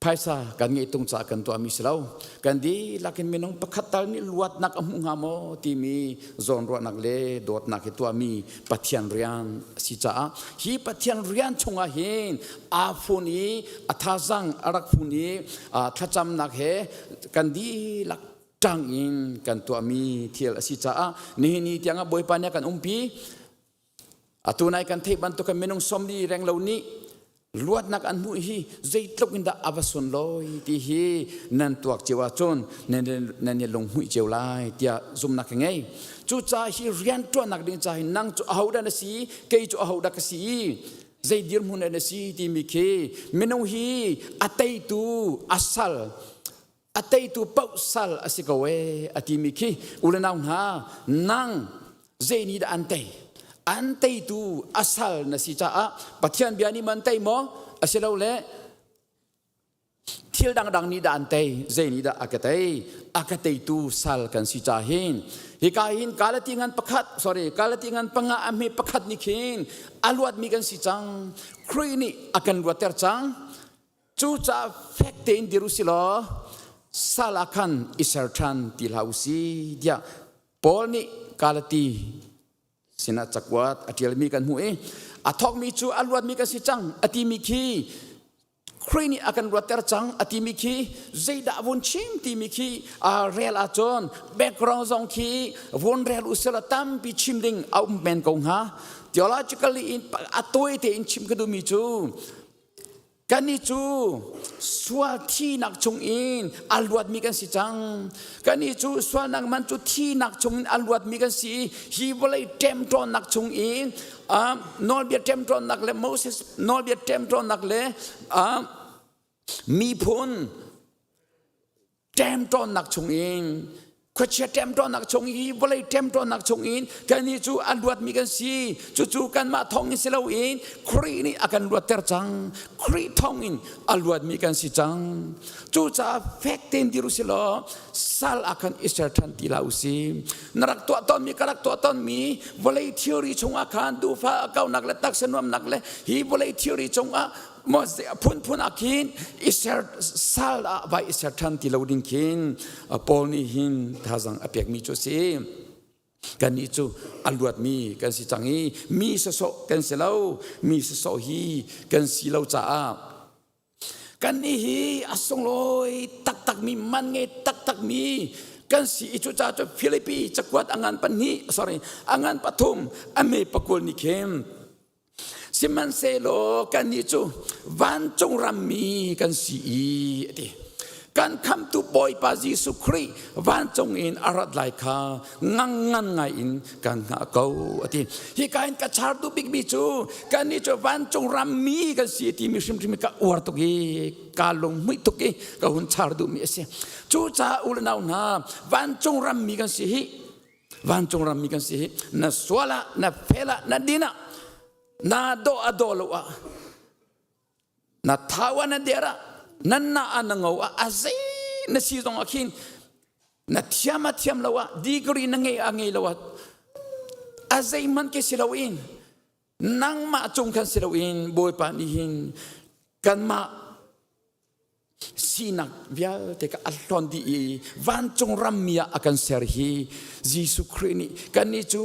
paisa kan ngi tung cha kan to ami selo kan di lakin minong pakhatal ni luat nak amung hamo ti mi zon ro nak le dot nak to ami pathian rian si cha hi pathian rian chunga hin a phuni athazang arak phuni thacham nak he kan di lak tang in kan to ami thiel si cha ni tianga boi pa nya kan umpi atunai kan thei ban to kan minong somni reng lo ni luat nak an mu hi zeitlok inda abasun loi ti hi nan tuak chewa chon nan long hui chewlai tia zum nak ngei chu cha hi rian to nak ding cha nang chu hauda na si ke chu hauda ka si zei dir mun na si ti mi ke menu hi atai tu asal atai tu pausal asikawe ati mi ki ulana ha nang zei ni da antai tu asal na si cha a pathian biani mantai mo asilo le thil dang ni da antai zai ni da akatai tu sal kan si cha hin hikahin kalatingan panga ami pakhat ni khin aluat mi kan si chang khruini akan water chang chu cha fakte in dirusilo salakan isarthan tilhausi dia polni kalati sina chakwat atial mi kan hu athok mi chu alwat mi kan si chang ati mi khi khrini akan water chang ati mi khi zeida won chim ti mi khi rel a chon background zong khi won rel usela tam pi chim ding au men kong ha theologically in atoi te in chim kadu mi chu kani chu swal thi nak chung in alwat mi kan si chang kani chu swal nak man chu thi nak chung in alwat mi kan si hi bolai tem tron nak chung in nol bia tem tron nak le Moses nol bia tem tron nak le mi phun tem tron nak chung in kwachia tem tron nak chung hi bolai tem tron nak chung in kani chu alwat mi kan si chu kan ma thong in selo in khri ni akan luat ter chang khri thong in alwat mi kan si chang chu cha fakten dirusilo sal akan isarthan tilausi narak to ton mi karak to ton mi bolai theory chung akan du fa kau nak le tak senwam nak le hi bolai theory chung a mos phun akin isar sal ba isarthan tilauding kin pol ni hin thazang apek mi chu si kan ni chu alwat mi kan si changi mi so kan selau mi so hi kan si lo cha a กันนี่ฮีอสงลอยตักมีมันไงตักมีกันsi itu caca Filipi cakuat angan pani angan patum ame pakul nikem siman selo kan itu van chong rami kan si ati kan come to boy pa Jesu Christ van chong in arat lai kha ngangan ngai in kan nga kau ati hi kain ka char tu big bi chu kan ni chu van chong rami kan si ti mi sim ka war to gi kalong mui to gi ka hun char du mi se chu cha ul nau na van chong rami kan si hi van chong rami kan si hi na swala na phela na dina na do adolo na tawa na dera nanna anangaw azay na sidong akin na tiyam lawa digri na ngay lawa azay man ke silawin nang maachong kan silawin boy panihin kan ma sinak biya teka alton di van chong ramya akan serhi Jesu Christ kan itu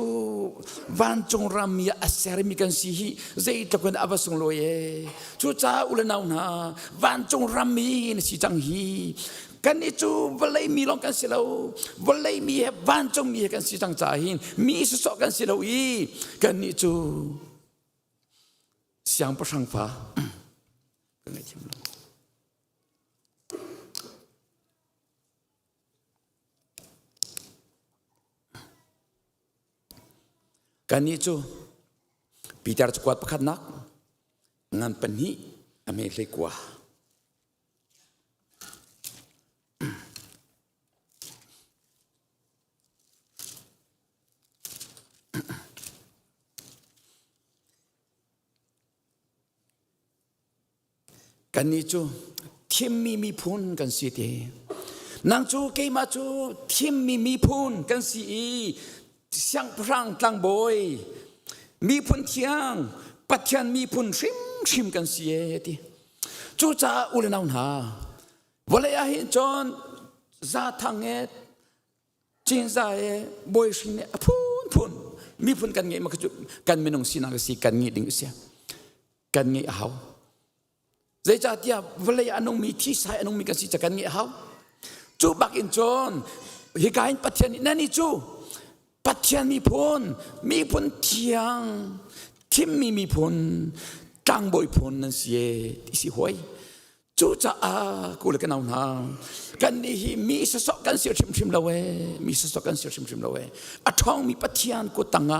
van chong ramya asermi kan sihi zai takon abasung loye chu cha ulanau na van chong rami ni si chang hi kan itu valai mi long kan silau valai mi van chong mi kan si chang cha hin mi su so kan silau i kan itu siang pasang fa kan itu bitar kuat pekat nak ngan penhi ame lekwa kan itu tim mi pun kan si te nang chu ke ma chu tim mi pun kan si siang perang tang boy mi pun tiang patian mi pun shim kan sieti chu cha ulenau na vole ya hin chon za thanget chin za e boy shin pun mi pun kan nge ma kan menong sinang si kan ngi ding sia kan ngi hau zai cha tia vole ya anong mi thi sai anong mi kan si cha kan ngi hau chu bak in chon hi kain patian ni nani chu patian mi pun tiang tim mi pun tang boy pun nan sie isi hoi chu cha ku le kanau na kan ni hi mi sa so kan sia chim lawe mi sa so kan sia chim lawe athong mi patian ko tanga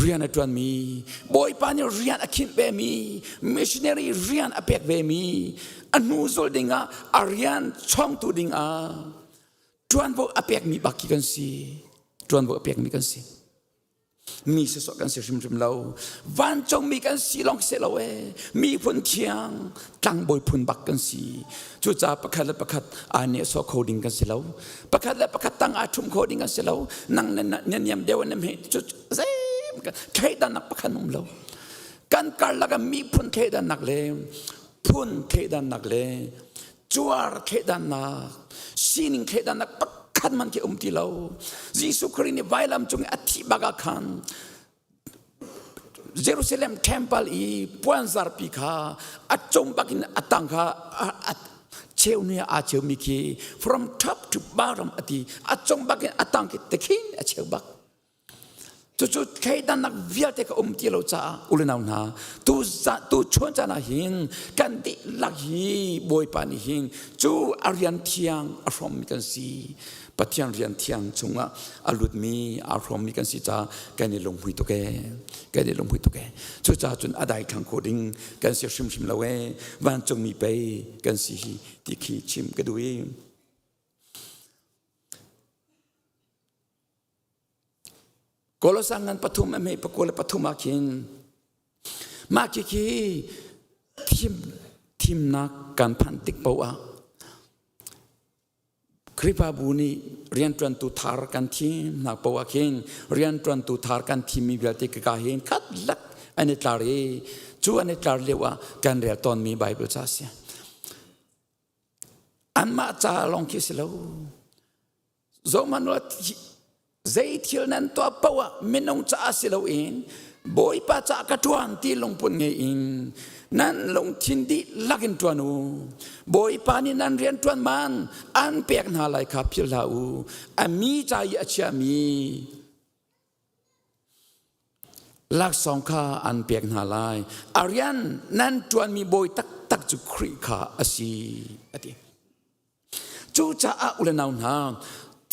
rian atwan mi boy pa ni rian akin be mi missionary rian apek be mi anu zol dinga arian chong tu dinga tuan bo apek mi baki kan si tuan bo apek mi kan si mi se so kan si rim lau van chong mi kan si long se lawe mi pun tiang tang boy pun bak kan si chu cha pakhat ane so coding kan si lau pakhat tang athum coding kan si lau nang nan yam dewan nam he chu zai thai dan nak pakhat num lau kan kar laga mi pun thai dan nak le pun thai dan nak le chuar thai dan nak sining thai dan nak kan man ke ti lau Jesu Christ ni vailam chung athi baga khan Jerusalem temple i puanzar pi kha achong bakin atang kha cheu ni a cheu mi ki from top to bottom ati achong bakin atang ki tekhin a cheu bak chu kai dan nak vial te ka ti lau cha ulenau na tu chon cha na hin kan di lak hi boy pa ni hin chu arian thiang a from mi kan si patian rian thiang chunga alut mi a from mi kan si cha kan ni long hui to ke chu cha chun adai thang coding kan si shim lawe van chung mi pe kan si ti khi chim ka dui kolosangan pathum ame pakol pathum akin maki ki tim nak kan phantik pawa kripa buni rian tran tu thar kan thim nak pawa kin rian tran tu thar kan thim mi biate ka hin khat lak ane tlare chu ane tlar lewa kan re ton mi bible cha sia anma cha long ki selo zo manot zai thil nan to pawa minong cha selo in boy pa cha ka tuan ti long pun nge in นั่นลงทินดิลักินตัวนูบอยปานี่นั่นเรียนตัวมันอันเปียกนาไลครับพิลาอูอามีใจอาชีมีลักสองข้าอันเปียกนาไลอาริยันนั่นตัวมีบอยตักจุคริขาอาศีอดีจูจ่าอุลนาวนา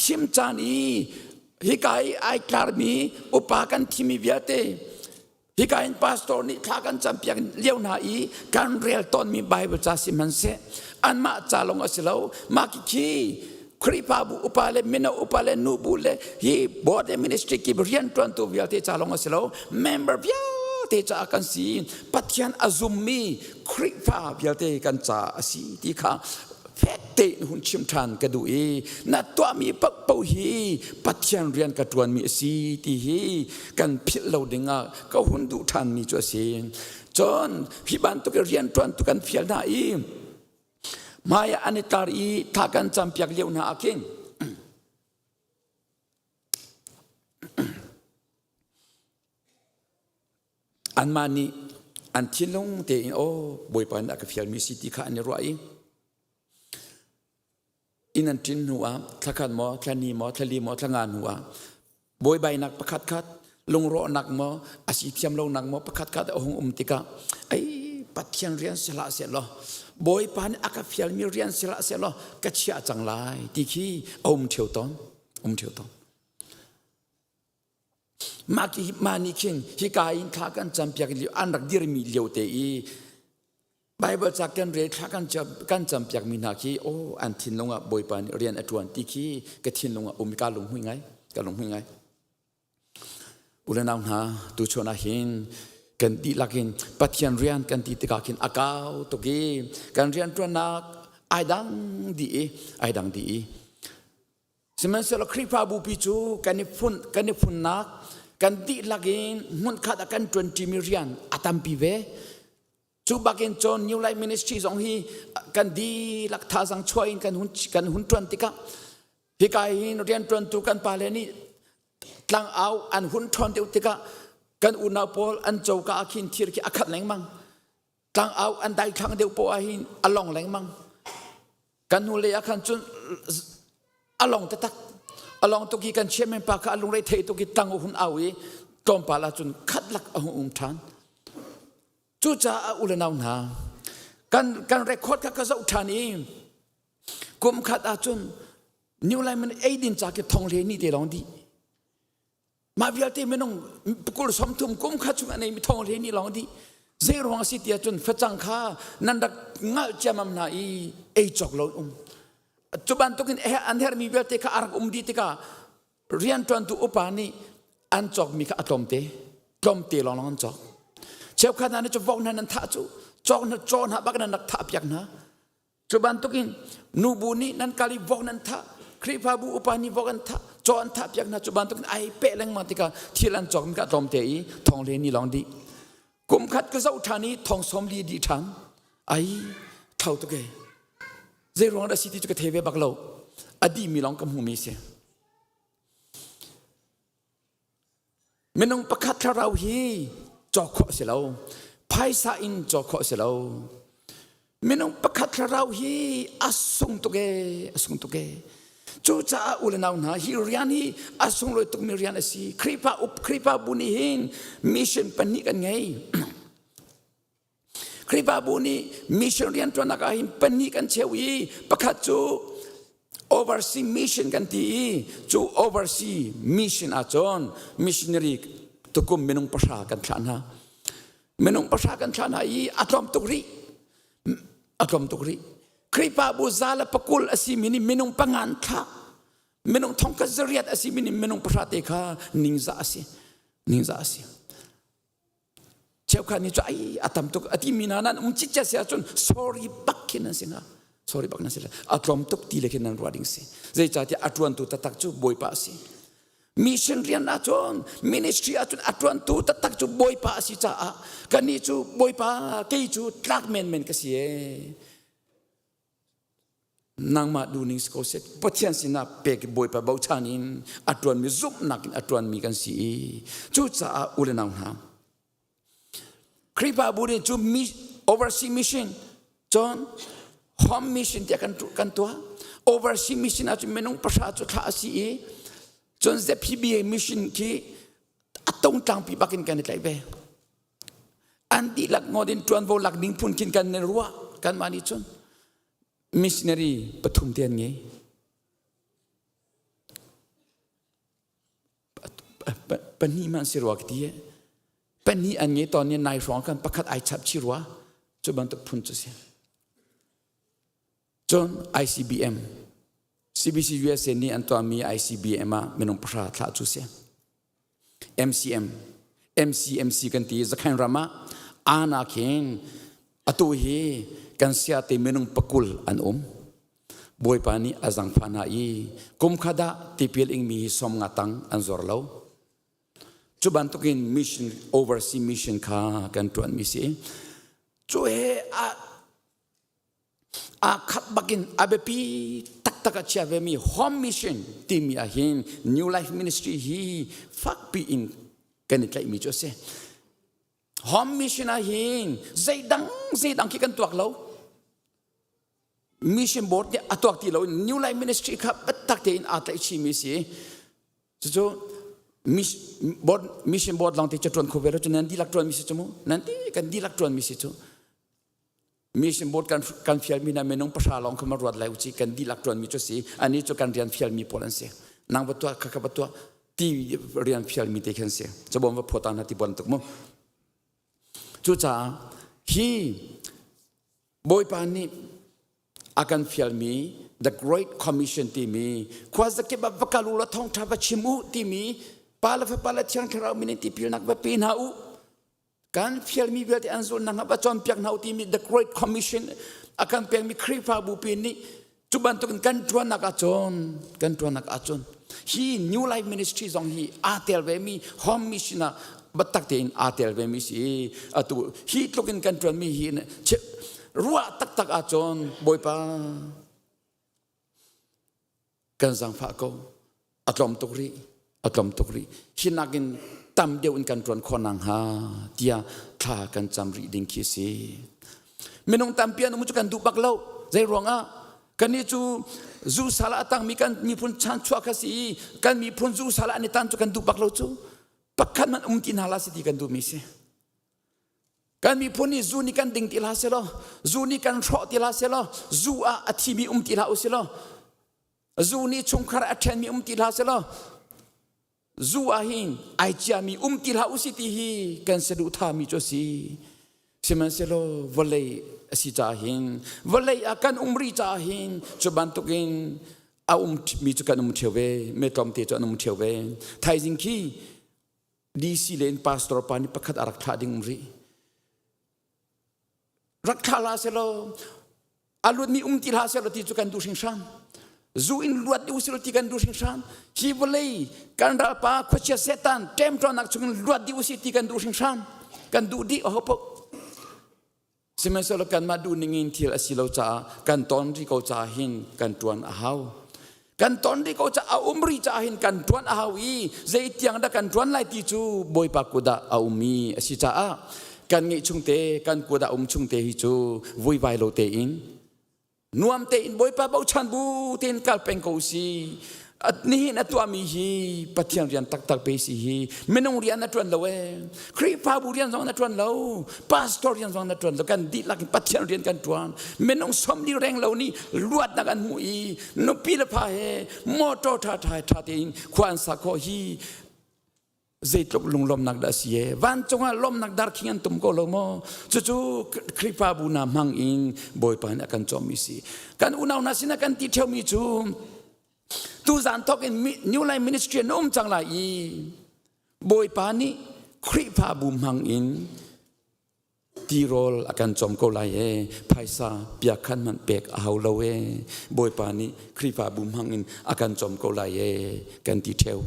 ทิมจานีฮิกายไอคลาร์มีอุปากันทิมิเวียเตฮิกายพาสตอร์นี่ข้ากันจำเปียกเลี้ยวนาอีการเรียลตอนมีไบเบิลจ่าสิมันเสอันมาจ่าลงอาศัยเรามาคิคีคริปาบุอุปาเลมินาอุปาเลนูบุเลฮีบอร์ดมินิสทรีกิบเรียนตัวตัวเวียเตจ่าลงอาศัยเราเมมเบอร์เวียเตจ่ากันสีปัทยันอาซุมมีคริปาเวียเตกันจ่าสีที่ข้าเพชรเตหุ่นชิมทานกระดูอีนัดตัวมีปักปูฮีปัจจัยเรียนกระตวนมีสีที่ฮีกันพิลเราดึงอ่ะก็หุ่นดูทานมีจัวเสียงจนพี่บ้านตุกเรียนตวนตุกันเฟียลนาอีมายาอันตารีถ้ากันจำเปียกเลี้ยวนาอาคิงอันมานี่อันที่ลงเตอินโอ้บอยปานอักเฟียลมีสิทธิข้าอันนี้รู้อีอินันจินหัวทะกันหมอทะนีหมอทะลีหมอทะงานหัวบอยใบนักประคัดคัดลงรอนักหมออาชีพเทียมลงนักหมอประคัดคัดองติกาไอ้ปัจจัยเรียนเสละเสร็จแล้วบอยปานอากาศมีเรียนเสละเสร็จแล้วกระเชียจังไรที่ขี้เทียวตอนมากี่มานี่คิงฮิกายทากันจำเปียกเลี้ยวอันรักดีรมีเลี้ยวเตอีไบเบิลจากกันเรียนทากันจำเปียกมีนาคีโอ้อันทินลงอ่ะบอยปานเรียนอตวนที่ขี้กระทินลงอ่ะมีการลงหุ้ยไงการลงหุ้ยไงอุลนาวนาตุชนาหินกันดีลักินปัจจัยเรียนกันดีตกากินอากาศตุกีกันเรียนตัวนักไอดังดีสมัยสลคริปาบูปิจูกันนิฟุนนักกันดีลักินหุ่นขาดกัน20 millionอาตัมปีเวจูบักินจนนิวไลมินิสทรีสองฮีกันดีลักท่าสังช่วยกันหุ่นตวนติกาฮิกายเรียนตวนตุกันปาเลนี่หลังเอาอันหุ่นทอนเดียวติกากันอุณาโพลอันโจกอาคินทีร์กิอาคัดแรงมังหลังเอาอันใดทางเดียวโปอาหินอลองแรงมังกันหุ่นเลยอาคันจนอลองตะตักอลองตุกีกันเชื่อมปากอลงเลยเทตุกีตั้งหุ่นเอาอีตอมปาลาจนคัดลักอุ่มทานจู่จ้าอุลนาวนากันเรคคอร์ดกับกษัตริย์ทานีกุมขัดอาจุนนิวไลมันเอดินจากทองเลนี่เดลองดีมาวิลเตไม่ต้องกุลสมทุมกุมขัดจุกันในมีทองเลนี่ลองดีเซรองสิทธิ์จุนฟัจังข้านันดักง่ายจะมั่มนาอีเอจอกลอยจุบันตุกินอันเฮร์มีวิลเตข้าอารักดีติกาเรียนตอนตุอุปานีอันจอกมีข้าตอมเตลองจอกเช้าขนาดนี้จะวอกนั้นท่าจูจอกนั้นจอนะบักนั้นนักท่าเปียกนะจุบันตุกินนูบูนี่นั้นกาลีวอกนั้นท่าคริปาบูอุปานีวอกนั้นท่าจอนท่าเปียกนะจุบันตุกินไอเปะแรงมาติกาที่ลันจอกมีข้าตอมเตอีทองเลนี่ลองดีกุมขัดก็เจ้าทานี้ทองสมลีดีทันไอเท่าตุกเจรองได้สิทธิจุกเทเวบักโลอดีมีลองกำหูมีเสียไม่ต้องประคัดเราฮีจอกข้อเสียเราไพ่สาอินจอกข้อเสียเราไม่ต้องประคัดเราฮีอสุงตุกจู่จ้าอุลนาวนาฮิริยานีอสุงเลยตุกมิริยานสิคริปาบุนีหินมิชชั่นปนิกันไงคริปาบุนีมิชชั่นเรียนตัวนักหินปนิกันเชวีประคัดจู่ oversee mission กันทีจู่ oversee mission อาจารย์ missionary ตุกุมไม่ต้องประชากันฉันฮะไม่ต้องประชากันฉันฮะอีอัตอมตุกรีคริปาบูซาลปกุลอาศิมินิไม่ต้องปังอันท่าไม่ต้องท่องกัจเรียดอาศิมินิไม่ต้องประชาเตคานิงซาอาศิเจ้าข้านี่จะไอ้อัตอมตุกอธิมินานั้นจิตใจเสียจน sorry ปักขินนั่นสินะsorry ปักนั่นสิละอัตอมตุกตีเล็กนั่นรัวดิ่งสิใจจ่าที่อัตวันตุตะตักจูบอยปาสิมิชชั่นเรียนอาจารย์มินิสทรีอาจารย์อัตวันตุตะตักจูบอยปาสิจ้ากันนี่จูบอยปาเกยจูทรักเมนก็เสียนางมาดูนิสโกเซตปัจจัยสินะเปกบอยปาเบาชานินอัตวันมีซุปนักอัตวันมีกันสิจูจ้าอุลนาวนาคริปาบุรีจูมี oversee mission จน home mission ที่กันตัว oversee mission อาจจะไม่น้องประชาชนท่าสีจน ZPBA mission ที่ตรงจังปีบักินกันในใจเบอันที่หลักงอดินจวนโวหลักดิ้งพุ่นกินกันในรั้วกันมานี่จน missionary ปฐุมเทียนไงปนีมันสิรัวกที่ปนีอันนี้ตอนนี้นายร้องกันประคัดไอชับชิรัวจุบันตุพุ่นจุเสียจน ICBM CBC USA นี่อันตัวมี ICBM มาไม่น้องประชาชนจุเสีย MCMC กันที่จะแข่งรามาอาณาเข็นอตุเฮกันเสียที่ไม่น้องปกุลอันบอยปานีอาจังฟานาอีกุมขดาที่เพียงมีสมงตังอันจอร์เลวจุบันตุกินมิชชั่นโอเวอร์ซีมิชชั่นข้ากันตัวมิสช่วยขัดบักินอาเบปีตักเชียเวมีโฮมมิชชั่นที่มีอาหิน New Life Ministry ฮีฟักปีอินกันใจมีจุดเสโฮมมิชชั่นอาหินใจดังคิดกันตัวเรามิชชั่นบอร์ดเนี่ยตัวที่เรา New Life Ministry ครับตักเตอินอาตัยชิมิสจู่มิชชั่นบอร์ดลองที่จะตรวจโควิดแล้วจะนั่นดีลักตรวจมิสจู่นั่นที่กันดีลักตรวจมิสจู่มิชชั่นบอร์ดกันฟิลมีนะไม่น้องประชาลองเข้ามารวดไล่อุจิกันดีลักตรวจมิจุสิอันนี้จะกันเรียนฟิลมีพลังเสียนางบัตัวข้าบัตัวที่เรียนฟิลมีเทคนิคเสียจะบอกว่าพอตานาที่บอลตุกมั้งจู่จ้าฮีบอยปานี่akan filmi the great commission timi kuasa ke bab kalula thong thaba chimu timi pala thiang kharau mini tipil nak ba pin hau kan filmi biati anzul nang ba chom piak nau timi the great commission akan peng mi kripa bu pin ni chuban to kan tuan nak achon hi New Life Ministry zong hi atel ve mi home mission batak te in atel ve mi si atu hi tlokin kan tuan mi hiรัวตักอาจนบอยปากันสังฝากเขาอัตลมตุกรีหินักินตำเดียวกันจวนคนนังหาเดียทากันจำรีดิ่งขี้สีไม่น้องตำเปียนมุจกันดูบักเล่าใจรวงกันนี่จูสาระตั้งมีพุนชันชัวกสีกันมีพุนจูสาระในตั้งจูกันดูบักเล่าจูปักขันมันตินหาลาสิที่กันดูมิเสกันมีพูนี่จูนี่กันดิ่งติลาเสลอจูนี่กันโชติลาเสลอจูอาทิมีติลาอุเสลอจูนี่ชงคาราเทนมีติลาเสลอจูอาหินไอจามีติลาอุสิติฮีกันสะดุธามีจสีเสมันเสลอวะเลยสิจาหินวะเลยอากันรีจาหินจบันตุกินอามีจุกันเทเวเมตอมเตจอนเทเวไทยจิงคีดีซีเลนพาสตอร์ปานิประคัดอารักษาดิ่งรีรักษาลาเสลออาลุดมีติลาเสลอที่จุกันดูสิงชันจูอินลุดดูสิลที่กันดูสิงชันฮีวเลยกันราปาขวดเชเซตันเต็มตอนนักจุกันลุดดูสิที่กันดูสิงชันกันดูดีโอ้โหสมัยสลกันมาดูนิ่งที่ละสิเราจะกันตอนที่เขาจะหินกันตวนอาหาวกันตอนที่เขาจะเอารีจะหินกันตวนอาหาวีใจเตียงดักกันตวนไล่ที่จูบอยปากุดาเอามีสิจ้ากันงี้ชุงเตกันกูดาชุงเตฮิจูวุยไวโลเตอินนวมเตอินบอยปะเบาชันบูเตนกัลเป็งกูซีนี่นัตัวมีฮีปัจจัยเรียนตักไปสิฮีไม่น้องเรียนนัตวันเลวครีพาบุเรียนสองนัตวันเลวพาสตอร์เรียนสองนัตวันเลวกันดีลักปัจจัยเรียนกันตวนไม่น้องสมดีแรงเหล่านี้ลวดนักอันมุยนปีละพาเฮมอโตท่าเตอินควันสักโคฮีใจตกลงลมนักดาเสียวันจงลมนักดาร์ขิงตุ่มก็ลมจู่คริปาบุนามังอิงบอยปานกันจอมิสีกันอุณาวนาสินะกันที่เที่ยวมีจูตูจันทอกอินNew Life Ministryนุ่มจังไรบอยปานี่คริปาบุมังอินทีโรลกันจอมก็ไล่ไพศาเปียขันมันเปกเอาเลวบอยปานี่คริปาบุมังอินกันจอมก็ไล่กันที่เที่ยว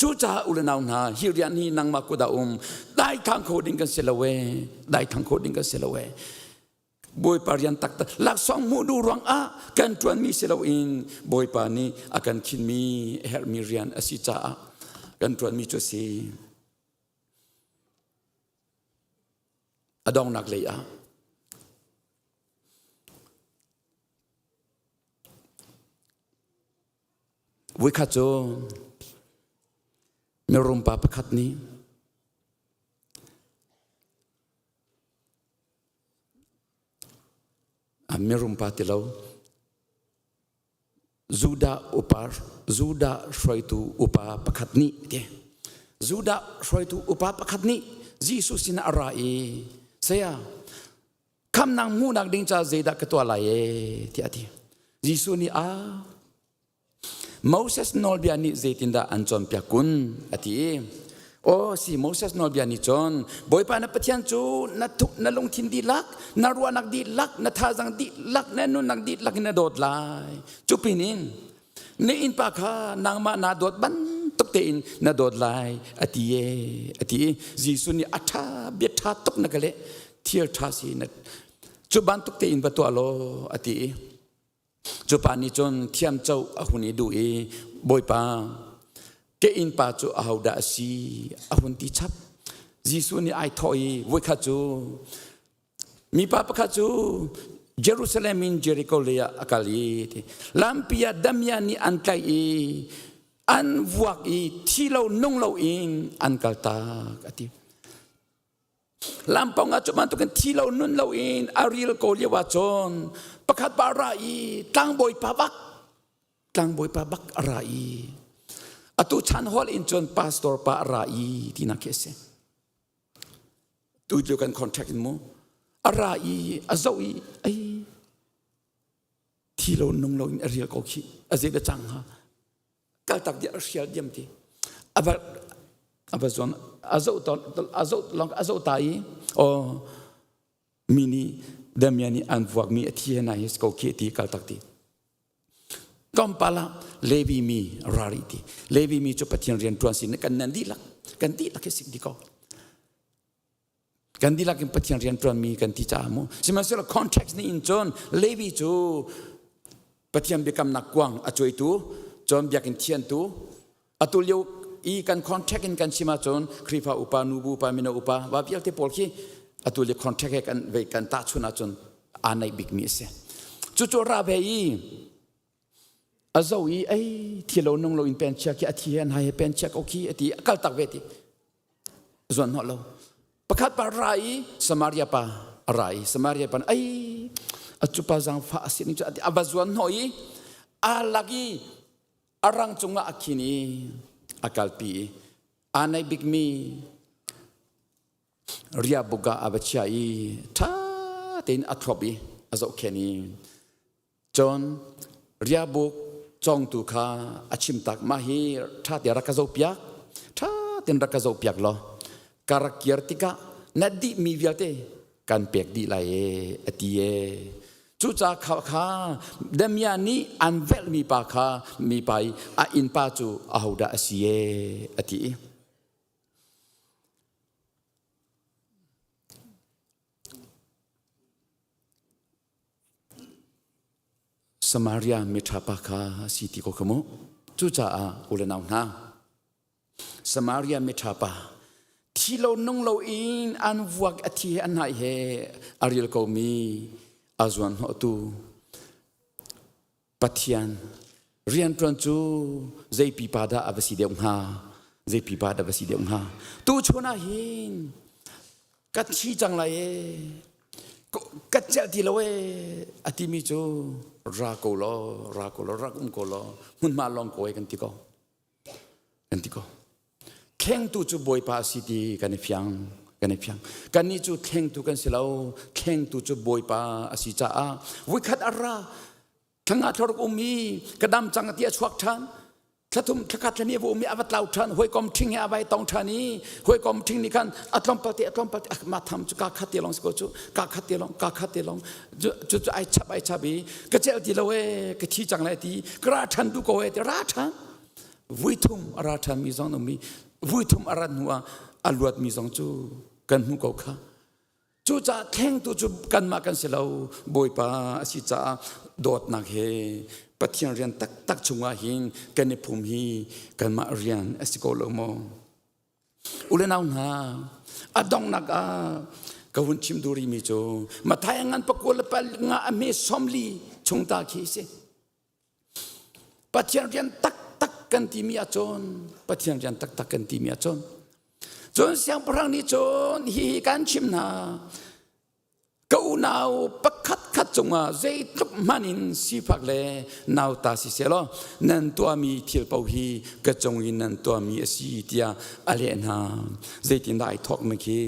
จูจ้าอุลนาวนาฮิริยันฮีนังมากุดาได้ทางโคดิงกันเสลเวบอยปาริยันตักหลักสองมูดูรังกันตวนมีเสลวินบอยปานีอากันคินมีเฮร์มิเรียนอสิจ้ากันตวนมีจุสี อดองนักเลยวิคัจโจมีรุมปาประคัดนี้มีรุมปาติเราจูดาช่วยตูอุปาประคัดนี้เดจูดาช่วยตูอุปาประคัดนี้ยิสุสินาอะไรเสียคำนางมูนักดิ่งจะเจดากตัวอะไรที่อดียิสุนี่Moses nol biani zetinda anjon piakun ati o si Moses nol biani jon boy pa na patian chu na thuk na long thin di lak na ruwa nak di lak na thazang di lak na nun nak di lak na dot lai chu pinin ni in pa kha nang ma na dot ban tuk te in na dot lai ati jisu ni atha betha tuk na gale thier tha si na chu ban tuk te in ba to alo atiจูปานิจนเทียมเจ้าอาหุนีดูบอยปาเกอินปาจูอาหูดาสีอาหุนติชับยิสุนีไอทอยวิคัจูมีปาปะคัจูเยรูซาเล็มินเจริโกเลียอากาลีลัมพิยาดัมยานีอันไกอันวักที่เรานุ่งเราเองอันกัลตากติลำปองอาจุมันตุกันที่เรานุ่นเราเองอาริลโกเลียวาจนประคัดปาราอีตั้งบอยปาบักอะไรอตุชันฮอลอินจนพาสตอร์ปาราอีที่นักเสกดูดูกันคอนแทคกันมั้งอะไรอาโซอีไอที่เรานุ่งเราอาริลโกคีอาเซเดจังฮะกัลตักเดียร์เชียร์เดียมทีอาจนอาโซตายโอมินิดามยานีอันวักมีอธิยนาฮิสโกเกตีกัลตักตีกัมปาลาเลวีมีราริตีเลวีมีจุดปฏิญเรียนทวนสินกันนันดีลักเอสิกดีก็กันดีลักปฏิญเรียนทวนมีกันที่จามูสิมันเสร็จคอนแทคนี่อินจนเลวีจูปฏิญเบกำนักกวางอจุยตูจนเบียกินเทียนตูอตุลโยอีกันคอนแทคกันสิมาจนครีฟาอุปานูบูปามินาอุปาว่าเบียลเตปอลคีอตุลคอนแทคกันเวกันตาชุนาจนอันในบิกมีเสจุจราเบยีอาเจ้าอีไอที่เรานงเราอินเป็นเชียร์ที่อธิยันให้เป็นเชียร์โอเคอธิกัลตักเวทีส่วนหัวเราประคัดปาไรสมาริยาปาอะไรสมาริยาปาไอจุปาจังฟ้าสินิจอบัส่วนหอยอาลักีอารังจงอาคินีอากาลปีอันในบิกมีเรียบุกาอาบเชียอีท่าเต็นอัทรบีอาเจ้าแค่นี้จนเรียบุกจองตุขาอาชิมตักมาฮีท่าเดียรักเจ้าเปียกท่าเต็นรักเจ้าเปียกล้อการเกียรติกานัดดีมีวิลเตการเปียกดีไลอตีเอจุจ้าข้าเดมียานีอันเวลมีปาข้ามีไปอาอินปาจูอาหูดาเสียอตีสมาริยาเมทราปาคาสิติโกขโมจุจ้าอุลนาวนาสมาริยาเมทราปาที่เรานงเราอินอันวักอธิอันไหนเฮอาริลโกมีอาจวนหัวตูปัทยันเรียนตรนจูใจปีปาดาอวสิเดียงฮาใจปีปาดาอวสิเดียงฮาตูชนะหินกัดชี้จังไรกัดเจติโลอติมิจูรักโกโลรักโกโลมันมาลองโกยกันติโกแข่งตูจูบอยปาสิตีกันเพียงกันนี่จูแข่งตูกันเสลาแข่งตูจูบอยปาสิจ้าวิคัดอาราทั้งอาทรกมีกระดำจังเตียชวักทันถ้าทุ่มถ้ากัดนี้วมีอวัตลาวทันหวยกอมทิ้งเอาไว้ตองทานี้หวยกอมทิ้งนี่กันอัตลอมปฏิมาทำจุกาขัดเตียลองสกุจูกาขัดเตียลองจุไอชับก็เจ้าดีละเวก็ที่จังไรดีกระทันดูโกเวตราทันวิทุมอาราทันมีสองมีวิทุมอารันหัวอลวดมีสองจูกันหูเกาค่ะจูจะแข่งตัวจูกันมากันเสลาบอยปาสิจ้าโดดนักเฮปฏิญเรียนตักชงว่าหินกันในภูมิกันมาเรียนสกอลโมอุเลนาวนาอดองนัก กหุ่นชิมดูรีมีโจมาทายงานประกวดละปงาอเมซอมลีชงตาคีเสปัจจัยเรียนตักกันที่มีอาจนปัจจัยเรียนตักกันที่มีอาจนจนเสียงพลังนี้จนฮีกันชิมนากูนาวปักขัดจงว่าใจทุกมันอินสิพักเลนาวตาสิเสลอนันตัวมีเทียบเปาฮีกระจงอินนันตัวมีสีเตียอะไรนาใจตินได้ทอกเมื่อกี้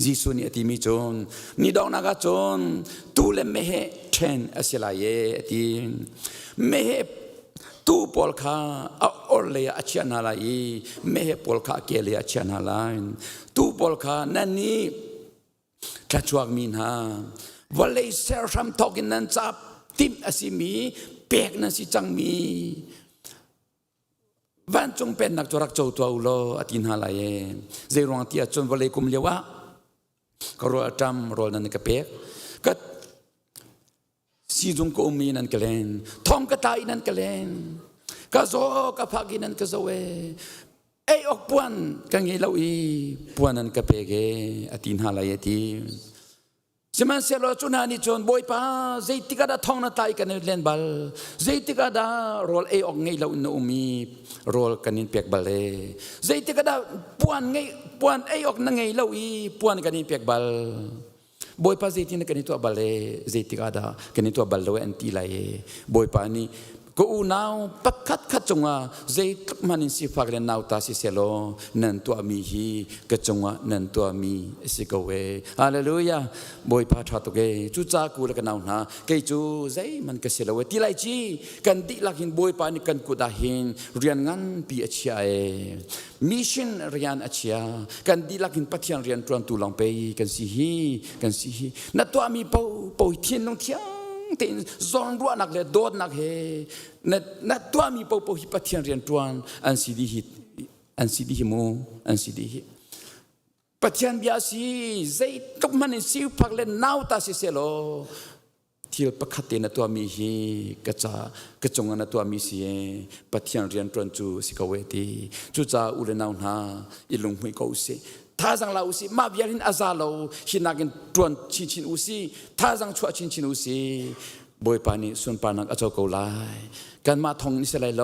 ยิสุนีที่มีจนนี่ดอกนักจนตูเลไม่เห็นเทนอาศัยที่ไม่เห็นตูปอลคาอเลอาเชียนาลายไม่เห็นปอลคาเกลียอาเชียนาลายตูปอลคานั่นนี่กระชวกมีนาวันเลยเซอร์ชัมทอกินนั้นจับติมอาศิมีเปียกนั้นสิจังมีวันจงเป็นนักจุรักโจตัวอุโลอตินหาลายเจรวงที่จนวันเลยกุมเลียวะก็รอจำรอนันกเปียกก็si jung ko umi nan kalen thong ka tai nan kalen ka zo ka phagi nan ka zo we ei ok puan ka ngi lo i puan nan ka pege atin halai ti seman selo chuna ni chon boy pa zeitika da thong na tai ka ne len bal zeitika da rol ei ok ngi lo no umi rol kanin pek bale zeitika da puan ei ok na ngi lo i puan kanin pek bal boy pa zaitin na kanito abale zaitika da kanito abalo anti lai boy pa ni ko unaw pakkat kachunga zait manin si faglen naw ta si selo nan to ami hi kachunga nan to ami sikawe hallelujah boy pa thatoge chu cha ku la kanaw na ke chu zai man ka selo ti lai chi kan di lakin boy pa ni kan ku da hin rian ngan pi achia e mission rian achia kan di lakin pathian rian tuan tu long pe kan si hi na to ami po thien long thia tin zon ru nak le dot nak he na to mi po hi pathian rian tuan an si di mo an si di pathian bia si zai tok man si phak le naw ta si selo thil pakhate na to mi hi ka chong na to mi si pathian rian tuan chu si ka we ti chu cha u le naw na ilung hui ko seท่าจังเราสิมาเบียรินอาซาโลหินากินตรวนชินอุสิท่าจังชัวชินอุสิบอยปานี่ส่วนปานักอาจจะเกาไลกันมาทองนิสไลโล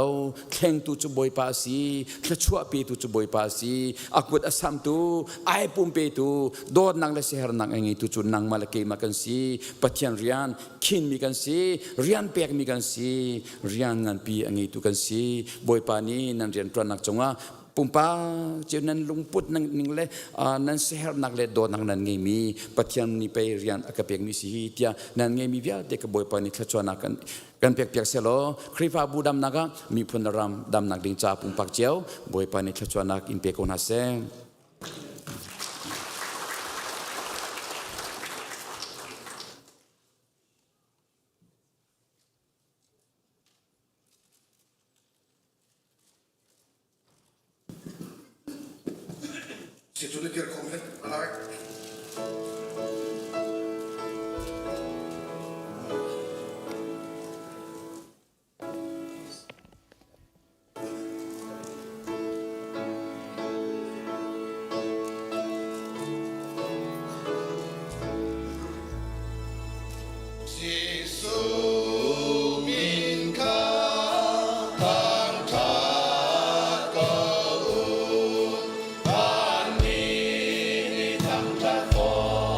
แข่งตูจูบอยปาสีแค่ชัวปีตูจูบอยปาสีอักบุดอัสามตูไอปุ่มเปตูโดดนางเลเซฮร์นางเองตูจูนางมาเลเกมากันสีปัจจัยเรียนขินมีกันสีเรียนเปียกมีกันสีเรียนงานปีเองตูกันสีบอยปานี่นันเรียนตรวนนักจงว่าปุ่มป้าเจ้านั้นลุงพุทธนั่งนิ่งเลยนั่นเสียนักเล่นโดนนักนั้นไงมีปัจจัยนี้ไปเรียนอากาศเปียกมีสีเทียนั่นไงมีวิญญาณเด็กบ่อยปานี่ขจรนักกันเปียกเสียล้อคริฟาบูดำนักมีพุนรำดำนักดิ่งจ่าปุ่มปักเจ้าบ่อยปานี่ขจรนักอินเปียกคนหาเซงZit u een keer gewoon met haar? Oh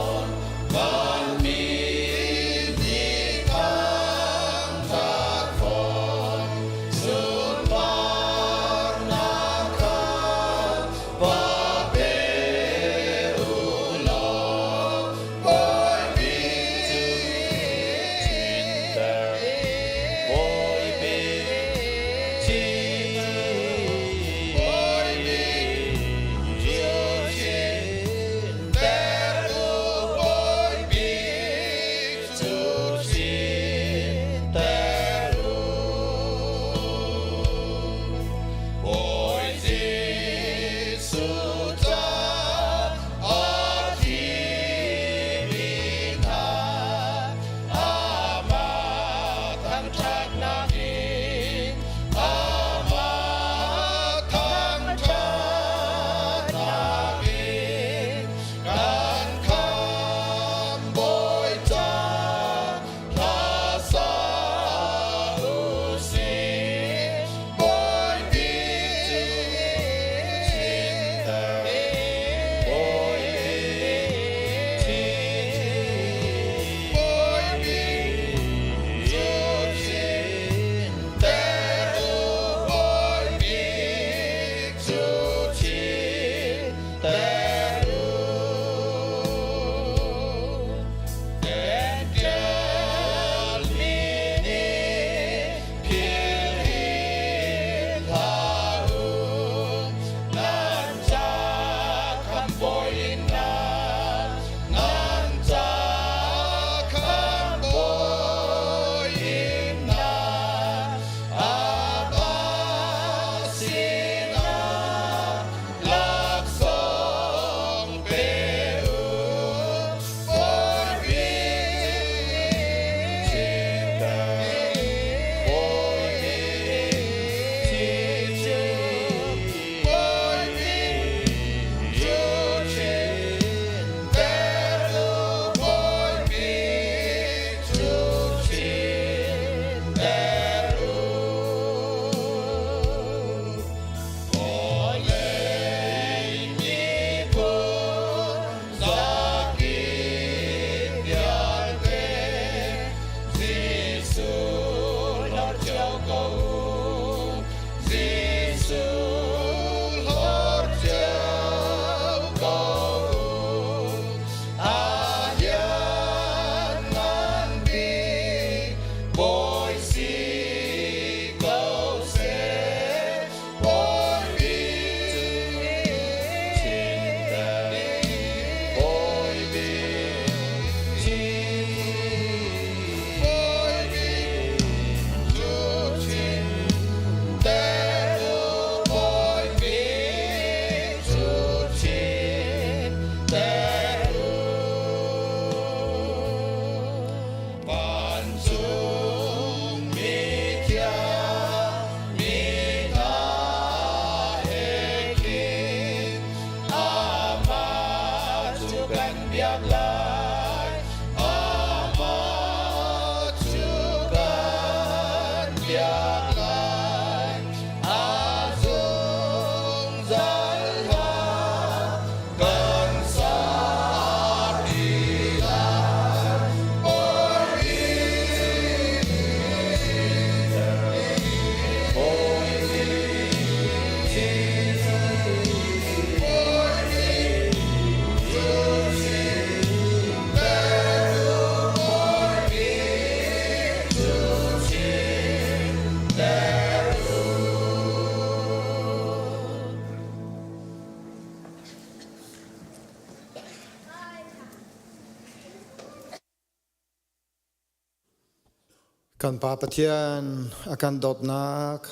kan pa pathian akan dot nak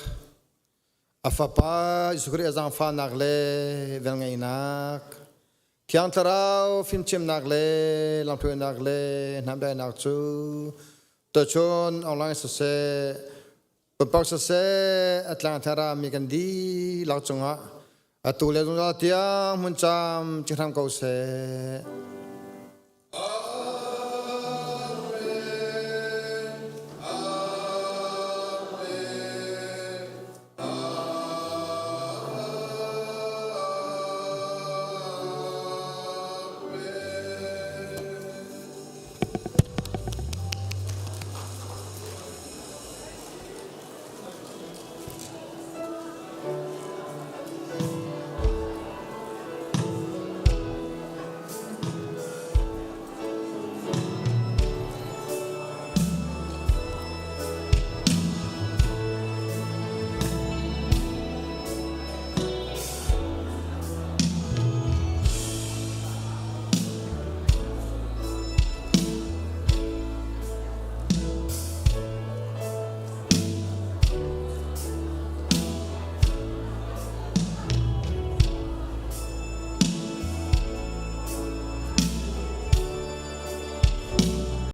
afapa isukri azang fa nak le vel ngai nak kiang tarau fin chim nak le lam thu nak le nam dai nak chu to chon online se Pagpag se atlang thara mi kan di lau chunga atule zung tiang mun cham chiram kau se